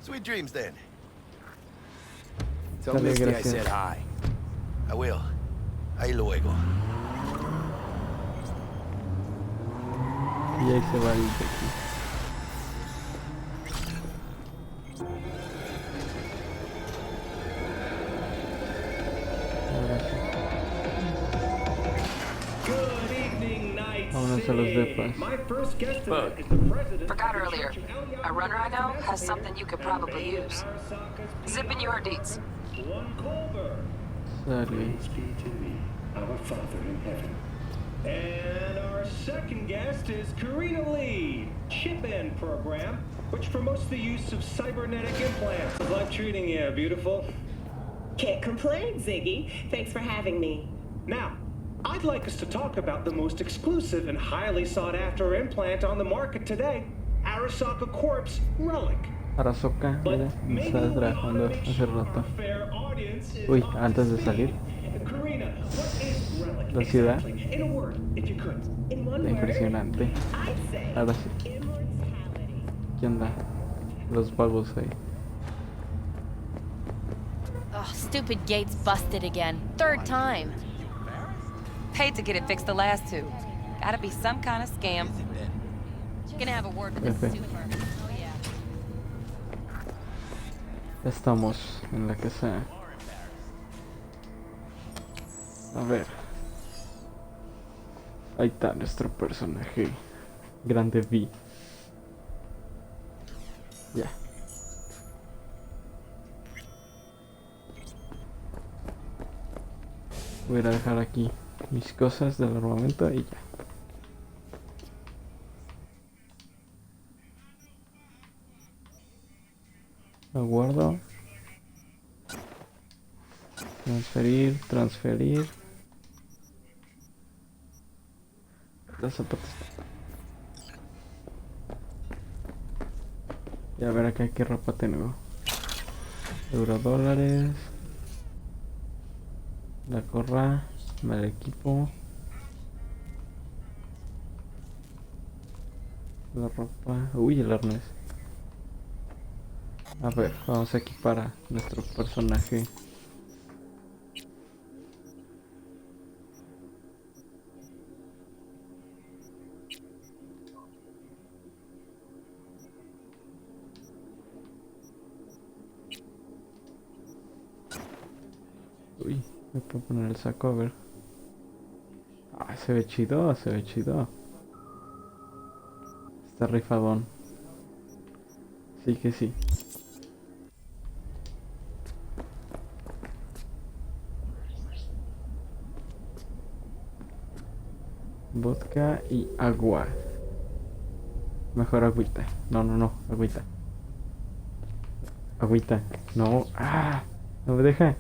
Sweet dreams, then. Tell Misty I said hi. I will. Ahí luego. Y ahí se va el Jackie. Vámonos a los depas. Forgot earlier. A runner I know has something you could probably use. Zip in your deets. Sale. Praise be to me, our Father in heaven. And our second guest is Karina Lee, Chip-In program, which promotes the use of cybernetic implants. How's life treating you, beautiful? Can't complain, Ziggy. Thanks for having me. Now, I'd like us to talk about the most exclusive and highly sought-after implant on the market today, Arasaka Corp's Relic. Arasaka, mira, me estaba trabajando hace rato. Uy, antes de salir. La ciudad. Está impresionante. Ahora sí. ¿Qué onda? Los vagos ahí. Oh, stupid gate's busted again. Third time. Paid to get it fixed the last two. Gotta be some kind of scam. Gonna have a word with the super. Oh yeah. Estamos en la casa. A ver. Ahí está nuestro personaje. Grande V. Ya. Voy a ir a dejar aquí mis cosas del armamento y ya. Lo guardo. Transferir, transferir. Los zapatos. Y a ver acá qué ropa tengo. $. La gorra, el equipo. La ropa. Uy, el arnés. A ver, vamos a equipar a nuestro personaje. Uy, me puedo poner el saco a ver. Ah, se ve chido, se ve chido. Está rifadón. Sí que sí. Vodka y agua. Mejor agüita. No, no, no, agüita. Agüita. No. Ah, no me deja.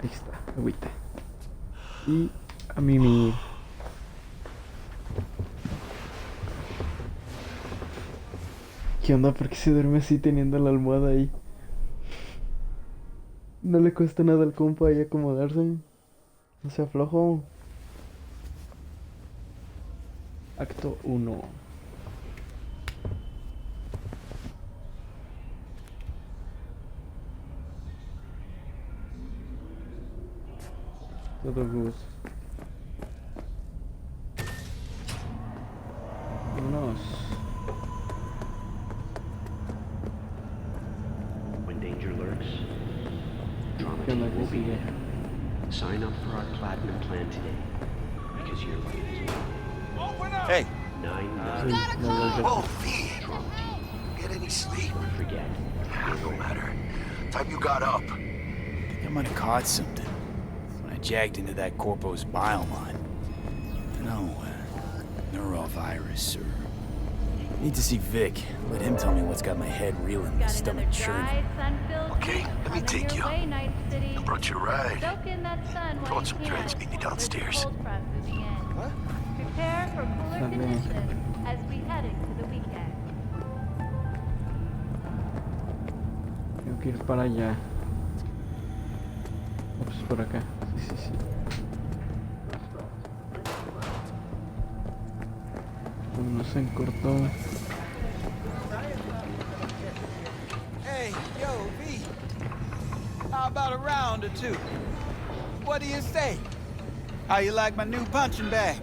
Ahí está, agüita. Y a mí. ¿Qué onda? ¿Por qué se duerme así teniendo la almohada ahí? No le cuesta nada al compa ahí acomodarse. No sea flojo. Acto 1. Todo gusto. Vámonos. When danger lurks, drama ¿Qué onda? team will ¿Qué be sigue? there. Sign up for our platinum plan today, because you're late as well. Hey. 999. Oh, V. Get any sleep? Don't forget. No matter. Time you got up. I think I might have caught something when I jagged into that Corpo's bile line. No, neurovirus or... Need to see Vic. Let him tell me what's got my head reeling and my stomach churning. Okay, let me take you. I brought you a ride. Throw on some drinks, meet me downstairs. What? Prepare for cooler conditions as we head into the weekend. Tengo que ir para allá. Pues por acá. Sí, sí, sí. Nos encortó. Hey, yo, V. How about a round or two? What do you say? How you like my new punching bag?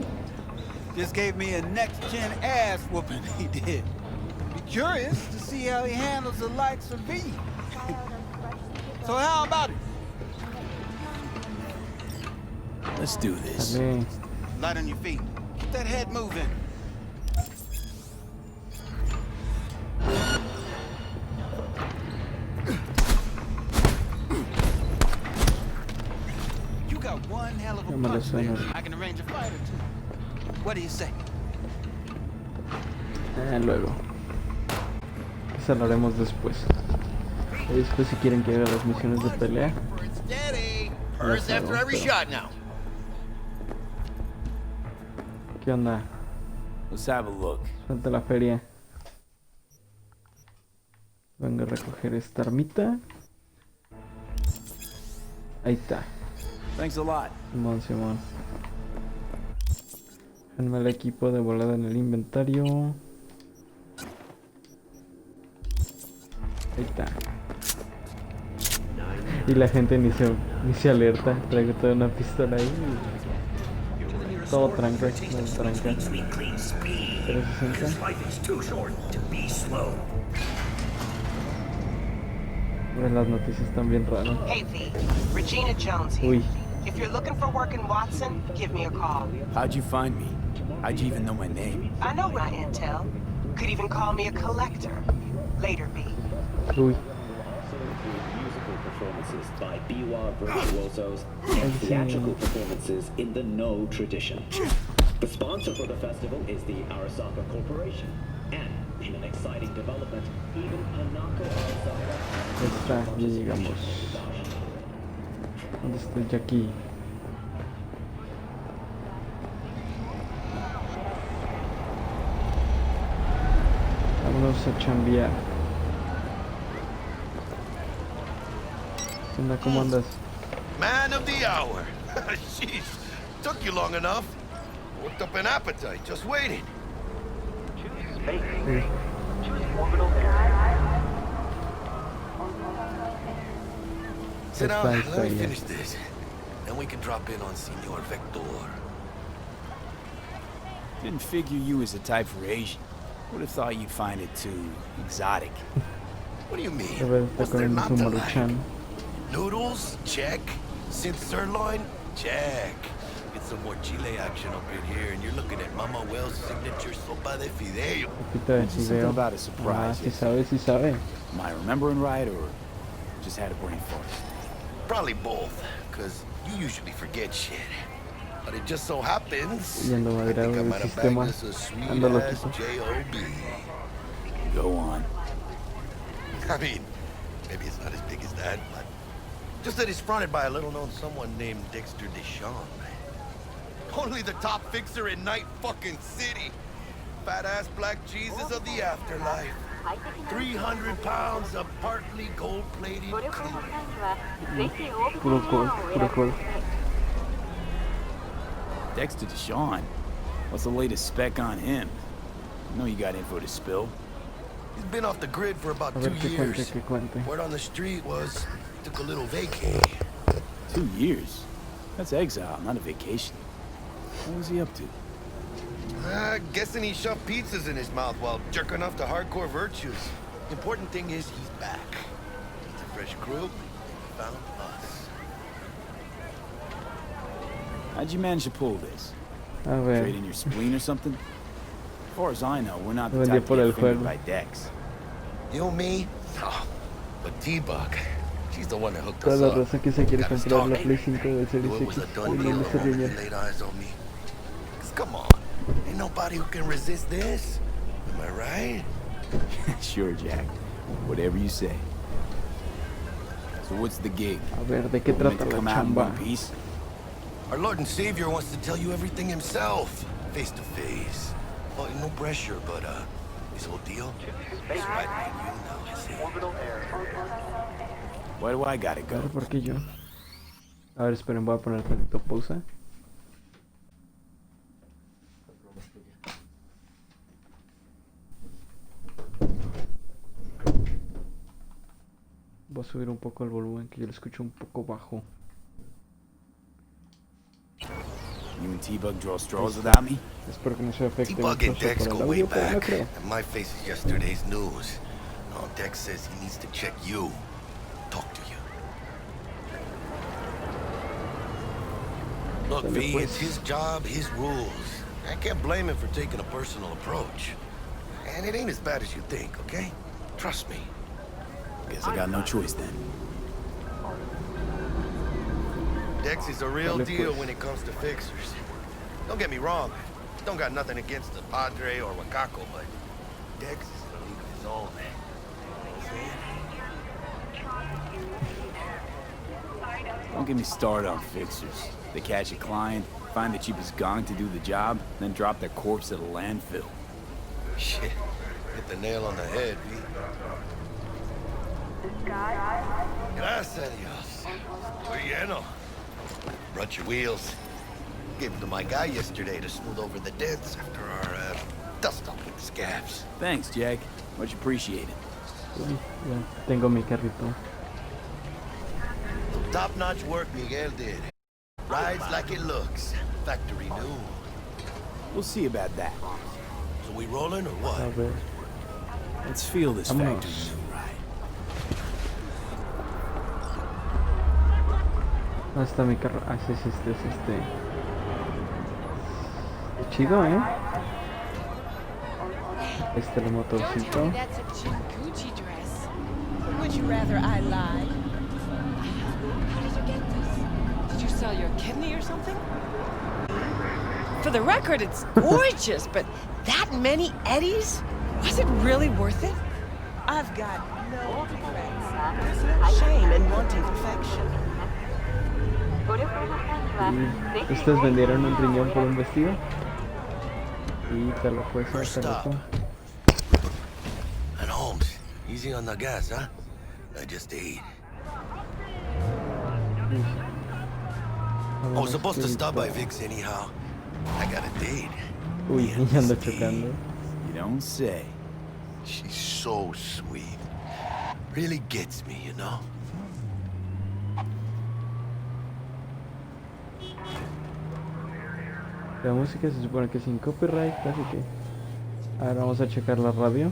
Just gave me a next-gen ass whooping, he did. Be curious to see how he handles the likes of V. So how about it? Let's do this. Light on your feet. Get that head moving. You got one hell of a punch there. I can arrange a fight or two. What do you say? Luego. Eso lo haremos después. Y después si quieren que haga las misiones de pelea. Hers after every shot now. ¿Qué onda? Let's have a look. Falta la feria. Vengo a recoger esta armita. Ahí está. Thanks a lot. Simón. Déjenme el equipo de volada en el inventario. Ahí está. Y la gente ni se alerta. Traigo toda una pistola ahí. Todo tranca. Todo tranca. 360. Las noticias están bien raras. Hey V, Regina Jones here. Uy. If you're looking for work in Watson, give me a call. How'd you find me? How'd you even know my name? I know my intel. Could even call me a collector. Later, V. Uy. Musical performances by biwa virtuosos and theatrical performances in the No tradition. The sponsor for the festival is the Arasaka Corporation. And in an exciting development, even Hanako Arasaka... Está, ya llegamos. ¿Dónde estoy aquí? Vámonos a chambear. ¿Qué onda? ¿Cómo andas? Man of the hour. Jeez, took you long enough. Worked up an appetite, just waiting. Sit down, let me finish this. Then we can drop in on Senor Vector. Didn't figure you was the type for Asian. Would have thought you'd find it too exotic. What do you mean? A ver, está What's there comiendo not su to like? maruchan. Noodles? Check. Synth sirloin? Check. Get some more chile action up in here, and you're looking at Mama Wells' signature sopa de fideo. Poquito de Mentioned something fideo. about a surprise. Sí sabe, sí sabe. Am I remembering right, or just had a brain fart? Probably both, because you usually forget shit. But it just so happens, Yendo a I ver think I el might have sistema. bagged us a sweet Ando ass loquito. J.O.B. Go on. I mean, maybe it's not as big as that, but just that it's fronted by a little-known someone named Dexter Deshawn. Only the top fixer in Night fucking City. Fat-ass black Jesus of the afterlife. 300 pounds of partly gold-plated Puro gol, puro gol. Dexter Deshawn? What's the latest spec on him? I know you got info to spill. He's been off the grid for about A ver 2 qué years. cuente, qué cuente. Word on the street was he took a little vacay. 2 years? That's exile, not a vacation. What was he up to? Guessing he shoved pizzas in his mouth while jerking off to hardcore virtues. Important thing is he's back. It's a fresh crew. Found us. How'd you manage to pull this? A ver. Trade in your spleen or something? As far as I know, we're not the Vendí type por to el get fingered juego. by Dex. You and me? Oh, but T-Bug, she's the one that hooked Toda us la up. raza que se quiere Got us comprar la talking. Play 5 de Knew Series it was X. a Y done no deal me the se moment riña. you laid eyes on me. 'Cause come on, ain't nobody who can resist this. Am I right? Sure, Jack. Whatever you say. So what's the gig? A ver, ¿de qué You meant trata to la come out in chamba? one piece? Our Lord and Savior wants to tell you everything himself, face to face. Oh, no pressure, but this whole deal is right between you now, is it? Why do I gotta A go? ver, ¿por qué yo? A ver, esperen, voy a poner tantito pausa. Voy a subir un poco el volumen, que yo lo escucho un poco bajo. You and T-Bug draw straws without me? Espero que no se afecte T-Bug and mucho Dex por go el way audio, pero no back, creo. and my face is yesterday's news. Now Dex says he needs to check you, talk to you. Look, V, it's his job, his rules. I can't blame him for taking a personal approach. And it ain't as bad as you think, okay? Trust me. Guess I got no choice then. Dex is a real deal when it comes to fixers. Don't get me wrong, don't got nothing against the Padre or Wakako, but Dex is in a league of his own, man. Don't get me started on fixers. They catch a client, find the cheapest gong to do the job, then drop their corpse at a landfill. Shit, hit the nail on the head, V. Gracias a Dios. Estoy lleno. Brought your wheels. Gave them to my guy yesterday to smooth over the dents after our dust up with the scabs. Thanks, Jack. Much appreciated. Uy, ya tengo mi carrito. Top-notch work Miguel did. Rides like it looks. Factory new. We'll see about that. So we rolling or what? A ver. Let's feel this Vámonos. factory new ride. ¿Dónde está mi carro? Ah, sí, sí, es este. Chido, ¿eh? Este el motorcito. That's a Gucci dress. Would you rather I lied? How did you get this? Did you sell your kidney or something? For the record, it's gorgeous, but that many eddies? Was it really worth it? I've got no regrets. There's no shame in wanting perfection. Y ustedes vendieron un riñón por un vestido. Y te lo fue First stop. And Holmes, easy on the gas, huh? I just ate. I was supposed to stop by Vic's anyhow. I got a date. Uy, ya ando chocando. You don't say. She's so sweet. Really gets me, you know? La música se supone que sin copyright, así que... Ahora vamos a checar la radio.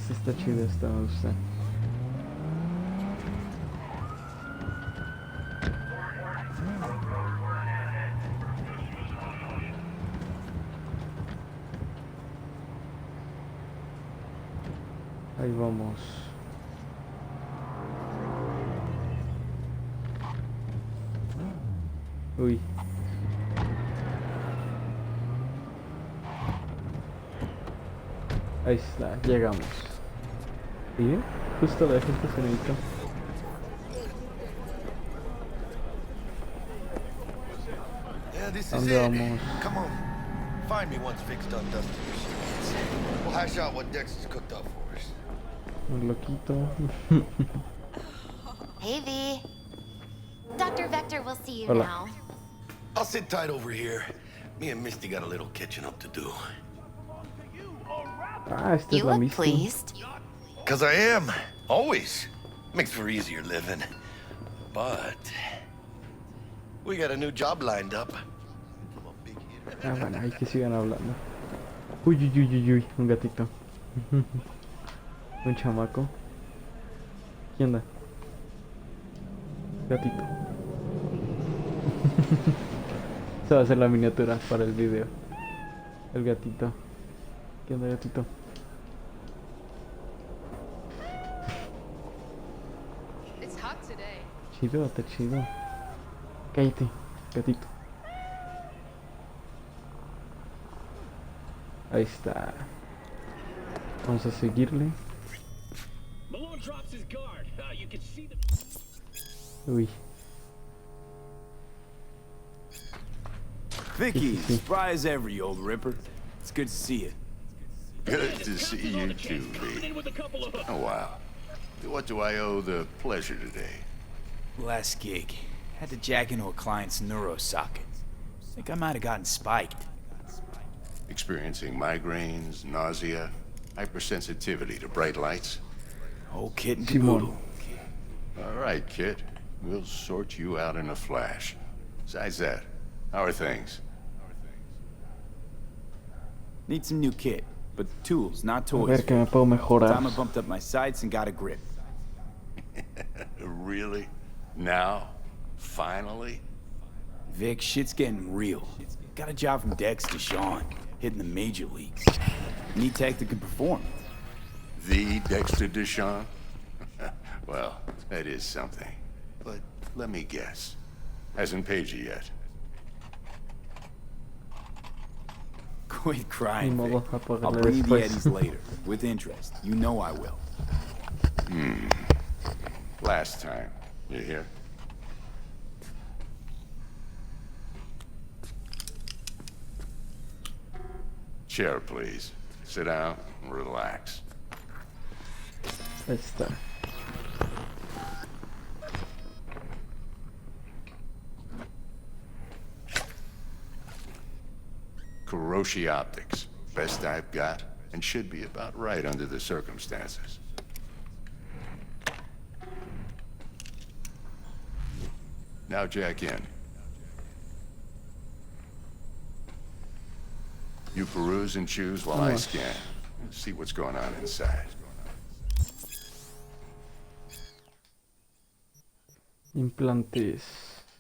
Este está chido, esta me gusta. Ahí vamos. Uy. Ahí está, llegamos. ¿Y? Justo la dejé estacionadito. ¿Dónde vamos? Come on. Find me once Vic's done dusting your sheets. We'll hash out what Dexter's cooked up for us. Un loquito. Hey, V. Dr. Vector will see you Hola. now. I'll sit tight over here. Me and Misty got a little catching up to do. Ah, esta es la Misty. Pleased. Cause I am. Always. Makes for easier living. But we got a new job lined up. Ah, bueno, hay que sigan hablando. Uy, uy, uy, uy, uy, un gatito. Un chamaco. ¿Quién onda? Gatito. Esa va a ser la miniatura para el video. El gatito. ¿Qué onda, gatito? It's hot today. Chido, está chido. Cállate, gatito. Ahí está. Vamos a seguirle. Malone drops his guard. You can see the... Uy. Vicky, spry as ever, you old ripper. It's good to see you. Good to see you too, V. Oh, wow. What do I owe the pleasure today? Last gig. Had to jack into a client's neuro socket. Think I might have gotten spiked. Experiencing migraines, nausea, hypersensitivity to bright lights? Whole kit and caboodle. All right, kid. We'll sort you out in a flash. Besides that, how are things? Need some new kit, but tools, not A toys. ver que me puedo mejorar. Time I bumped up my sights and got a grip. Really? Now? Finally? Vic, shit's getting real. Got a job from Dex to Sean, hitting the major leagues. Need tech that can perform. The Dexter Deshawn? Well, that is something. But let me guess. Hasn't paid you yet. Quit crying, Ni modo, Vic. apagarle I'll bring you the después. Eddies later, with interest. You know I will. Last time. You hear? Chair, please. Sit down and relax. Ahí está. Kuroshi Optics. Best I've got, and should be about right under the circumstances. Now jack in. You peruse and choose while I scan. See what's going on inside. Implantes.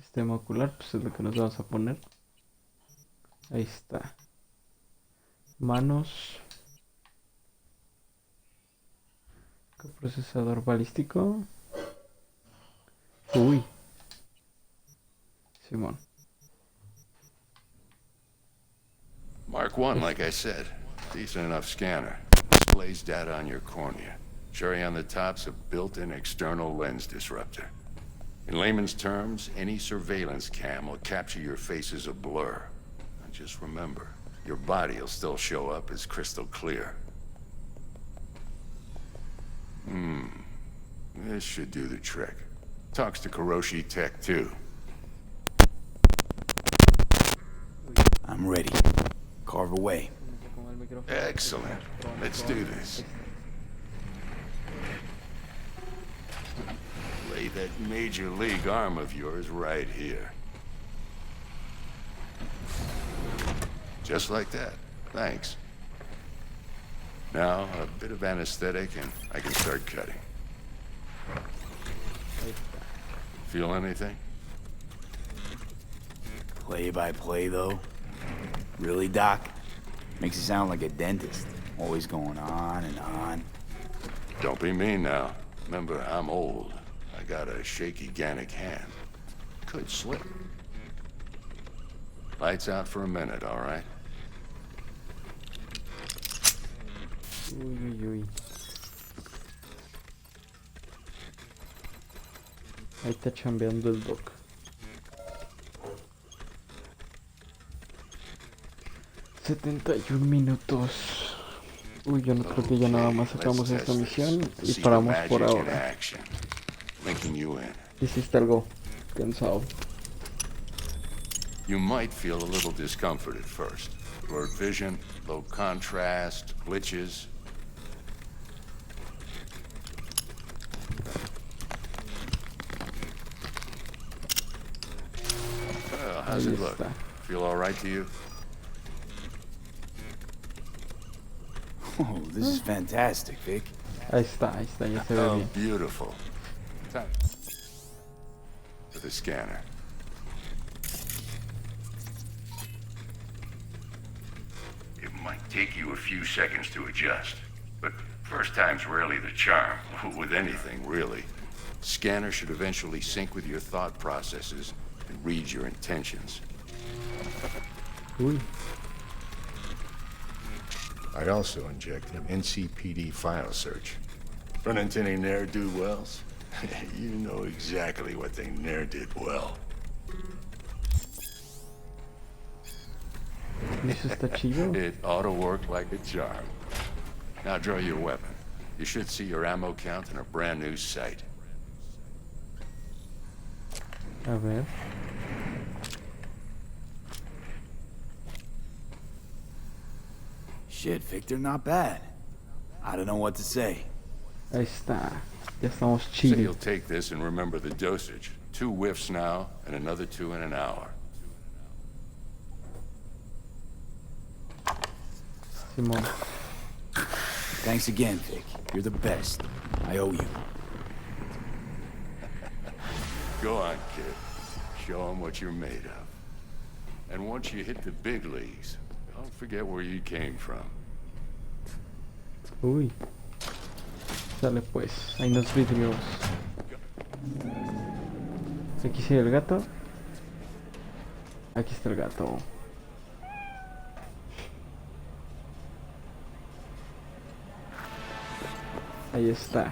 Sistema ocular, pues es lo que nos vamos a poner. Ahí está. Manos. Procesador balístico. Uy. Simón. Mark 1, like I said. Decent enough scanner. Displays data on your cornea. Cherry on the top's a built-in external lens disruptor. In layman's terms, any surveillance cam will capture your face as a blur. And just remember, your body will still show up as crystal clear. This should do the trick. Talks to Kuroshi Tech, too. I'm ready. Carve away. Excellent. Let's do this. Lay that major league arm of yours right here. Just like that. Thanks. Now, a bit of anesthetic and I can start cutting. Feel anything? Play by play, though? Really, Doc? Makes you sound like a dentist. Always going on and on. Don't be mean now. Remember, I'm old. I got a shaky Gannic hand. Could slip. Lights out for a minute, all right? Uy, uy, uy. Ahí está chambeando el doc. $71. Uy, yo no creo que ya nada más sacamos esta misión y paramos por ahora. Hiciste algo cansado. You might feel a little discomfort at first. Blurred vision, low contrast, glitches. Well, how's it look? Feel all right to you? Oh, this is fantastic, Vic. Ahí está, ya se ve bien. Beautiful. Time for the scanner. It might take you a few seconds to adjust, but first time's rarely the charm, with anything, really. Scanner should eventually sync with your thought processes and read your intentions. Uy. I also inject an NCPD file search. Run into any ne'er-do-wells? You know exactly what they ne'er did well. Eso está chido. It ought to work like a charm. Now draw your weapon. You should see your ammo count in a brand new sight. A ver. Shit, Victor, not bad. I don't know what to say. Ahí está. Ya estamos So chidos. you'll take this and remember the dosage. 2 whiffs now, and another 2 in an hour. Simón. Thanks again, Vic. You're the best. I owe you. Go on, kid. Show them what you're made of. And once you hit the big leagues, don't forget where you came from. Uy. Sale pues. Ahí nos vidrios. Aquí sigue el gato. Aquí está el gato. Ahí está.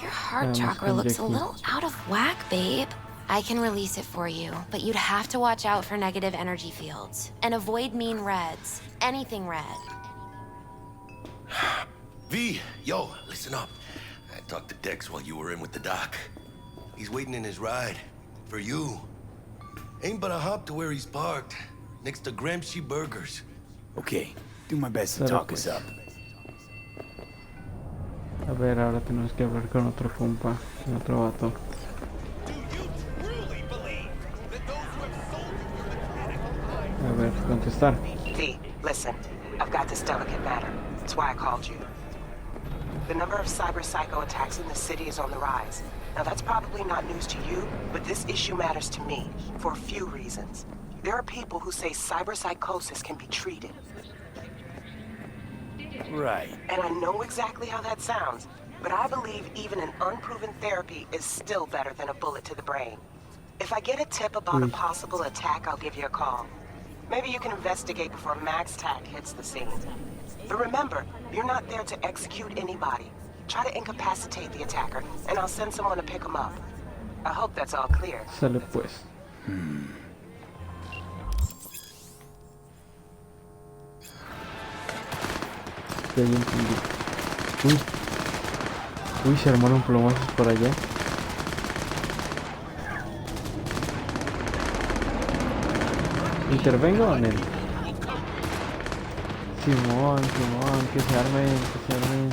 Your heart chakra looks a little out of whack, babe. I can release it for you, but you'd have to watch out for negative energy fields. And avoid mean reds. Anything red. V, yo, listen up. I talked to Dex while you were in with the doc. He's waiting in his ride. For you. Ain't but a hop to where he's parked. Next to Gramsci Burgers. Okay, do my best to talk us up. A ver, ahora tenemos que hablar con otro compa, con otro vato. A ver, contestar. V, listen. I've got this delicate matter. That's why I called you. The number of cyber psycho attacks in the city is on the rise. Now that's probably not news to you, but this issue matters to me for a few reasons. There are people who say cyber psychosis can be treated. Right. And I know exactly how that sounds, but I believe even an unproven therapy is still better than a bullet to the brain. If I get a tip about a possible attack, I'll give you a call. Maybe you can investigate before MaxTac hits the scene. But remember, you're not there to execute anybody. Try to incapacitate the attacker, and I'll send someone to pick him up. I hope that's all clear. Sale pues. Ya entendí. Uy. Uy, se armaron plomazos por allá. ¿Intervengo o no? Simón, que se armen, que se armen.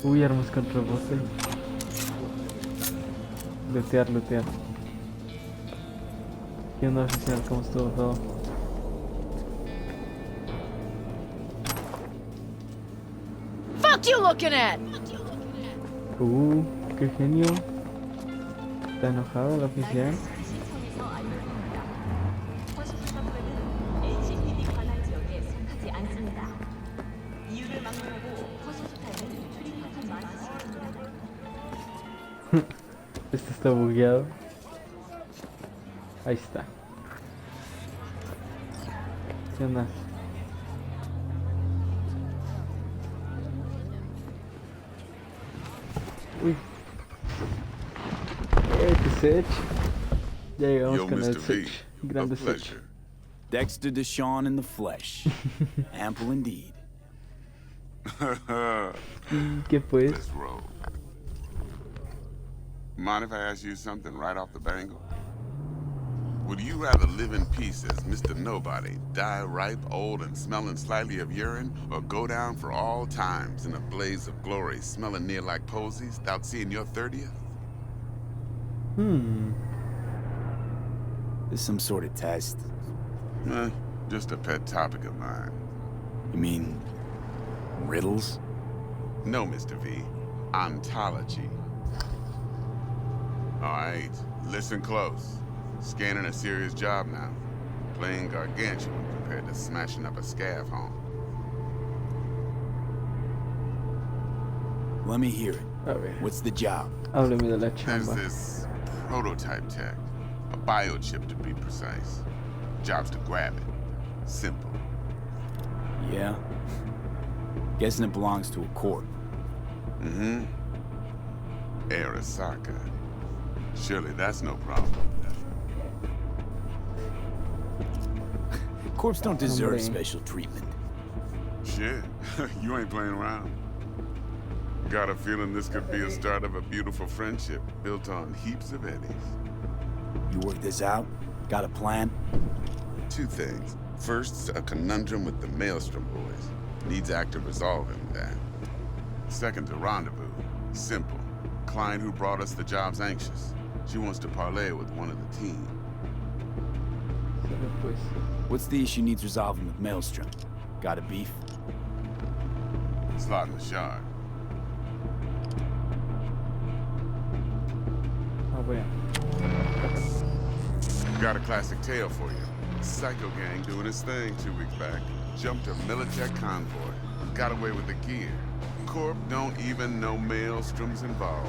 Uy, armas con rebote. Lootear. ¿Qué onda, oficial? ¿Cómo estuvo todo? Fuck you looking at! Qué genio. ¿Está enojado el oficial? Este está bugueado. Ahí está. ¿Qué onda? Uy. Setch. Ya llegamos con el setch. Grande setch. Dexter Deshawn in the flesh. Ample indeed. ¿Qué pues? Let's roll. Mind if I ask you something right off the bangle? Would you rather live in peace as Mr. Nobody, die ripe, old, and smelling slightly of urine, or go down for all times in a blaze of glory, smelling near like posies, without seeing your 30th? This some sort of test? Just a pet topic of mine. You mean riddles? No, Mr. V. Ontology. Alright, listen close. Scanning a serious job now. Playing gargantuan compared to smashing up a scav home. Let me hear it. What's the job? Háblame de la There's chamba. this prototype tech. A biochip to be precise. Job's to grab it. Simple. Yeah? Guessing it belongs to a corp. Arasaka. Surely that's no problem. Corps don't deserve special treatment. Shit, you ain't playing around. Got a feeling this could be a start of a beautiful friendship built on heaps of eddies. You work this out? Got a plan? Two things. First, a conundrum with the Maelstrom boys. Needs active resolving that. Second, a rendezvous. Simple. Client who brought us the job's anxious. She wants to parlay with one of the team. What's the issue needs resolving with Maelstrom? Got a beef? Slot in the shard. Got a classic tale for you. Psycho gang doing his thing 2 weeks back. Jumped a Militech convoy. Got away with the gear. Corp don't even know Maelstrom's involved.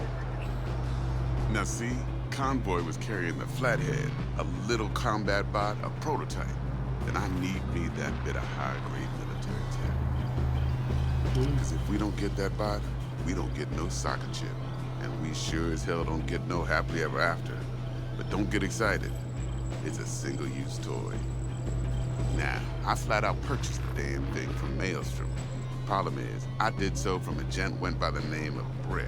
Now see, convoy was carrying the Flathead, a little combat bot, a prototype. And I need me that bit of high-grade military tech. Because if we don't get that bot, we don't get no soccer chip. And we sure as hell don't get no happily ever after. But don't get excited. It's a single-use toy. Now, I flat out purchased the damn thing from Maelstrom. Problem is, I did so from a gent went by the name of Brick.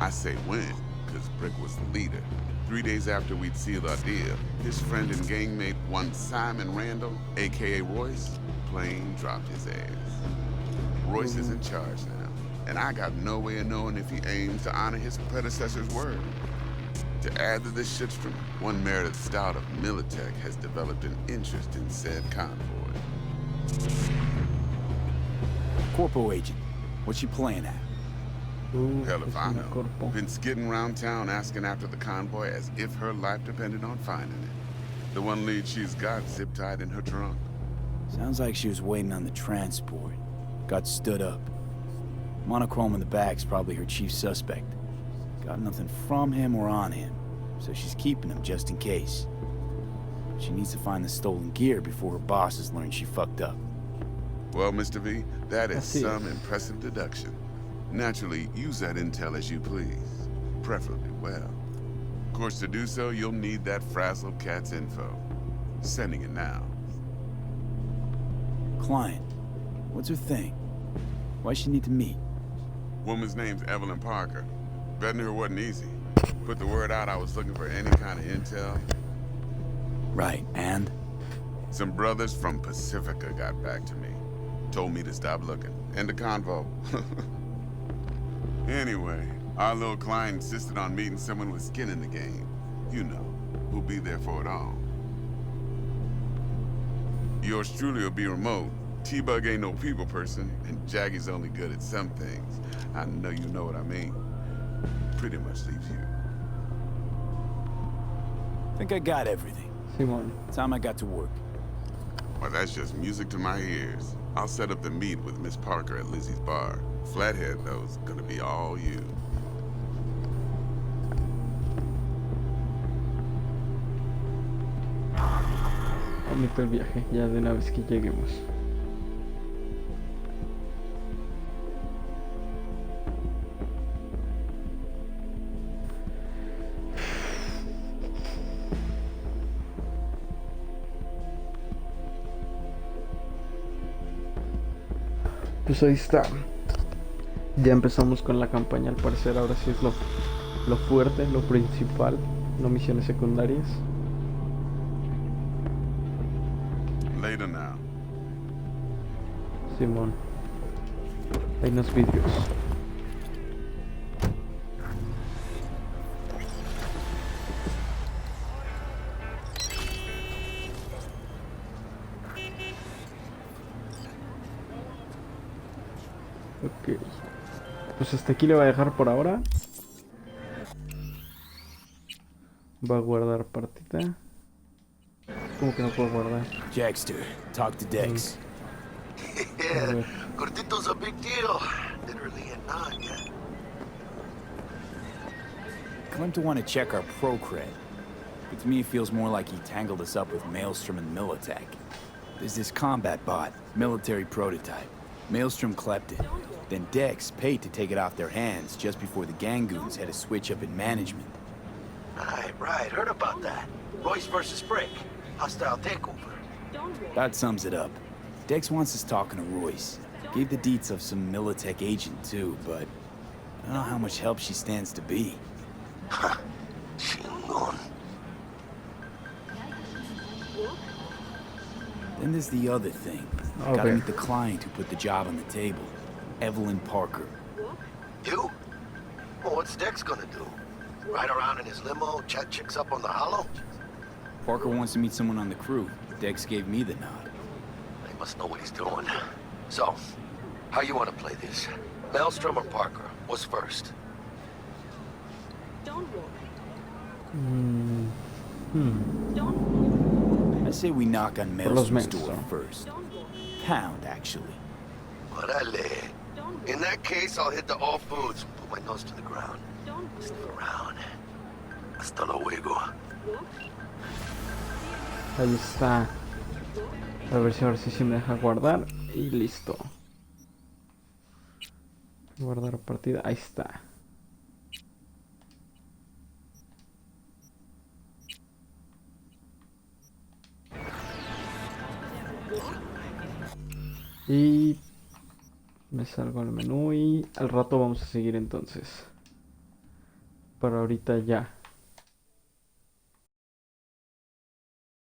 I say when, because Brick was the leader. 3 days after we'd sealed our deal, his friend and gangmate, one Simon Randall, aka Royce, plain dropped his ass. Royce is in charge now, and I got no way of knowing if he aims to honor his predecessor's word. To add to this shitstorm, one Meredith Stout of Militech has developed an interest in said convoy. Corpo agent, what's she playing at? Hell if I know. Been skidding around town asking after the convoy as if her life depended on finding it. The one lead she's got zip-tied in her trunk. Sounds like she was waiting on the transport. Got stood up. Monochrome in the back's probably her chief suspect. Got nothing from him or on him, so she's keeping him just in case. She needs to find the stolen gear before her bosses learn she fucked up. Well, Mr. V, that is some impressive deduction. Naturally, use that intel as you please. Preferably well. Of course, to do so, you'll need that frazzled cat's info. Sending it now. Client, what's her thing? Why's she need to meet? Woman's name's Evelyn Parker. Betting her wasn't easy. Put the word out I was looking for any kind of intel. Right, and? Some brothers from Pacifica got back to me. Told me to stop looking. End of convo. Anyway, our little client insisted on meeting someone with skin in the game. You know, who'll be there for it all. Yours truly will be remote. T-Bug ain't no people person, and Jaggy's only good at some things. I know you know what I mean. Pretty much leaves you. Think I got everything. Simon. Time I got to work. Well, that's just music to my ears. I'll set up the meet with Miss Parker at Lizzie's bar. Flathead, though, is gonna be all you. Bonito el viaje, ya de una vez que lleguemos. Pues ahí está. Ya empezamos con la campaña, al parecer ahora sí es lo fuerte, lo principal, no misiones secundarias. Later now. Simón. Hay unos vídeos. Ok. Pues hasta aquí le voy a dejar por ahora. Va a guardar partida. ¿Cómo que no puedo guardar? Jackster, talk to Dex. Yeah, Gordito's a big deal. Literally at 9 yet. Claimed to want to check our pro cred, but to me it feels more like he tangled us up with Maelstrom and Militech. There's this combat bot, military prototype. Maelstrom clept it. Then Dex paid to take it off their hands just before the Gangoons had a switch up in management. Right. Heard about that. Royce versus Brick. Hostile takeover. That sums it up. Dex wants us talking to Royce. Gave the deets of some Militech agent too, but I don't know how much help she stands to be. Chingon. Then there's the other thing. Okay. Gotta meet the client who put the job on the table. Evelyn Parker. You? Well, what's Dex gonna do? Ride around in his limo, chat chicks up on the hollow? Parker wants to meet someone on the crew. Dex gave me the nod. He must know what he's doing. So, how you want to play this? Maelstrom or Parker? What's first? I say we knock on Maelstrom's door first. Pound, actually. Orale. In that case, I'll hit the all foods. Put my nose to the ground. Sniff around. Hasta luego. Ahí está. A ver si ahora sí me deja guardar. Y listo. Guardar partida. Ahí está. Y me salgo al menú y al rato vamos a seguir entonces. Pero ahorita ya.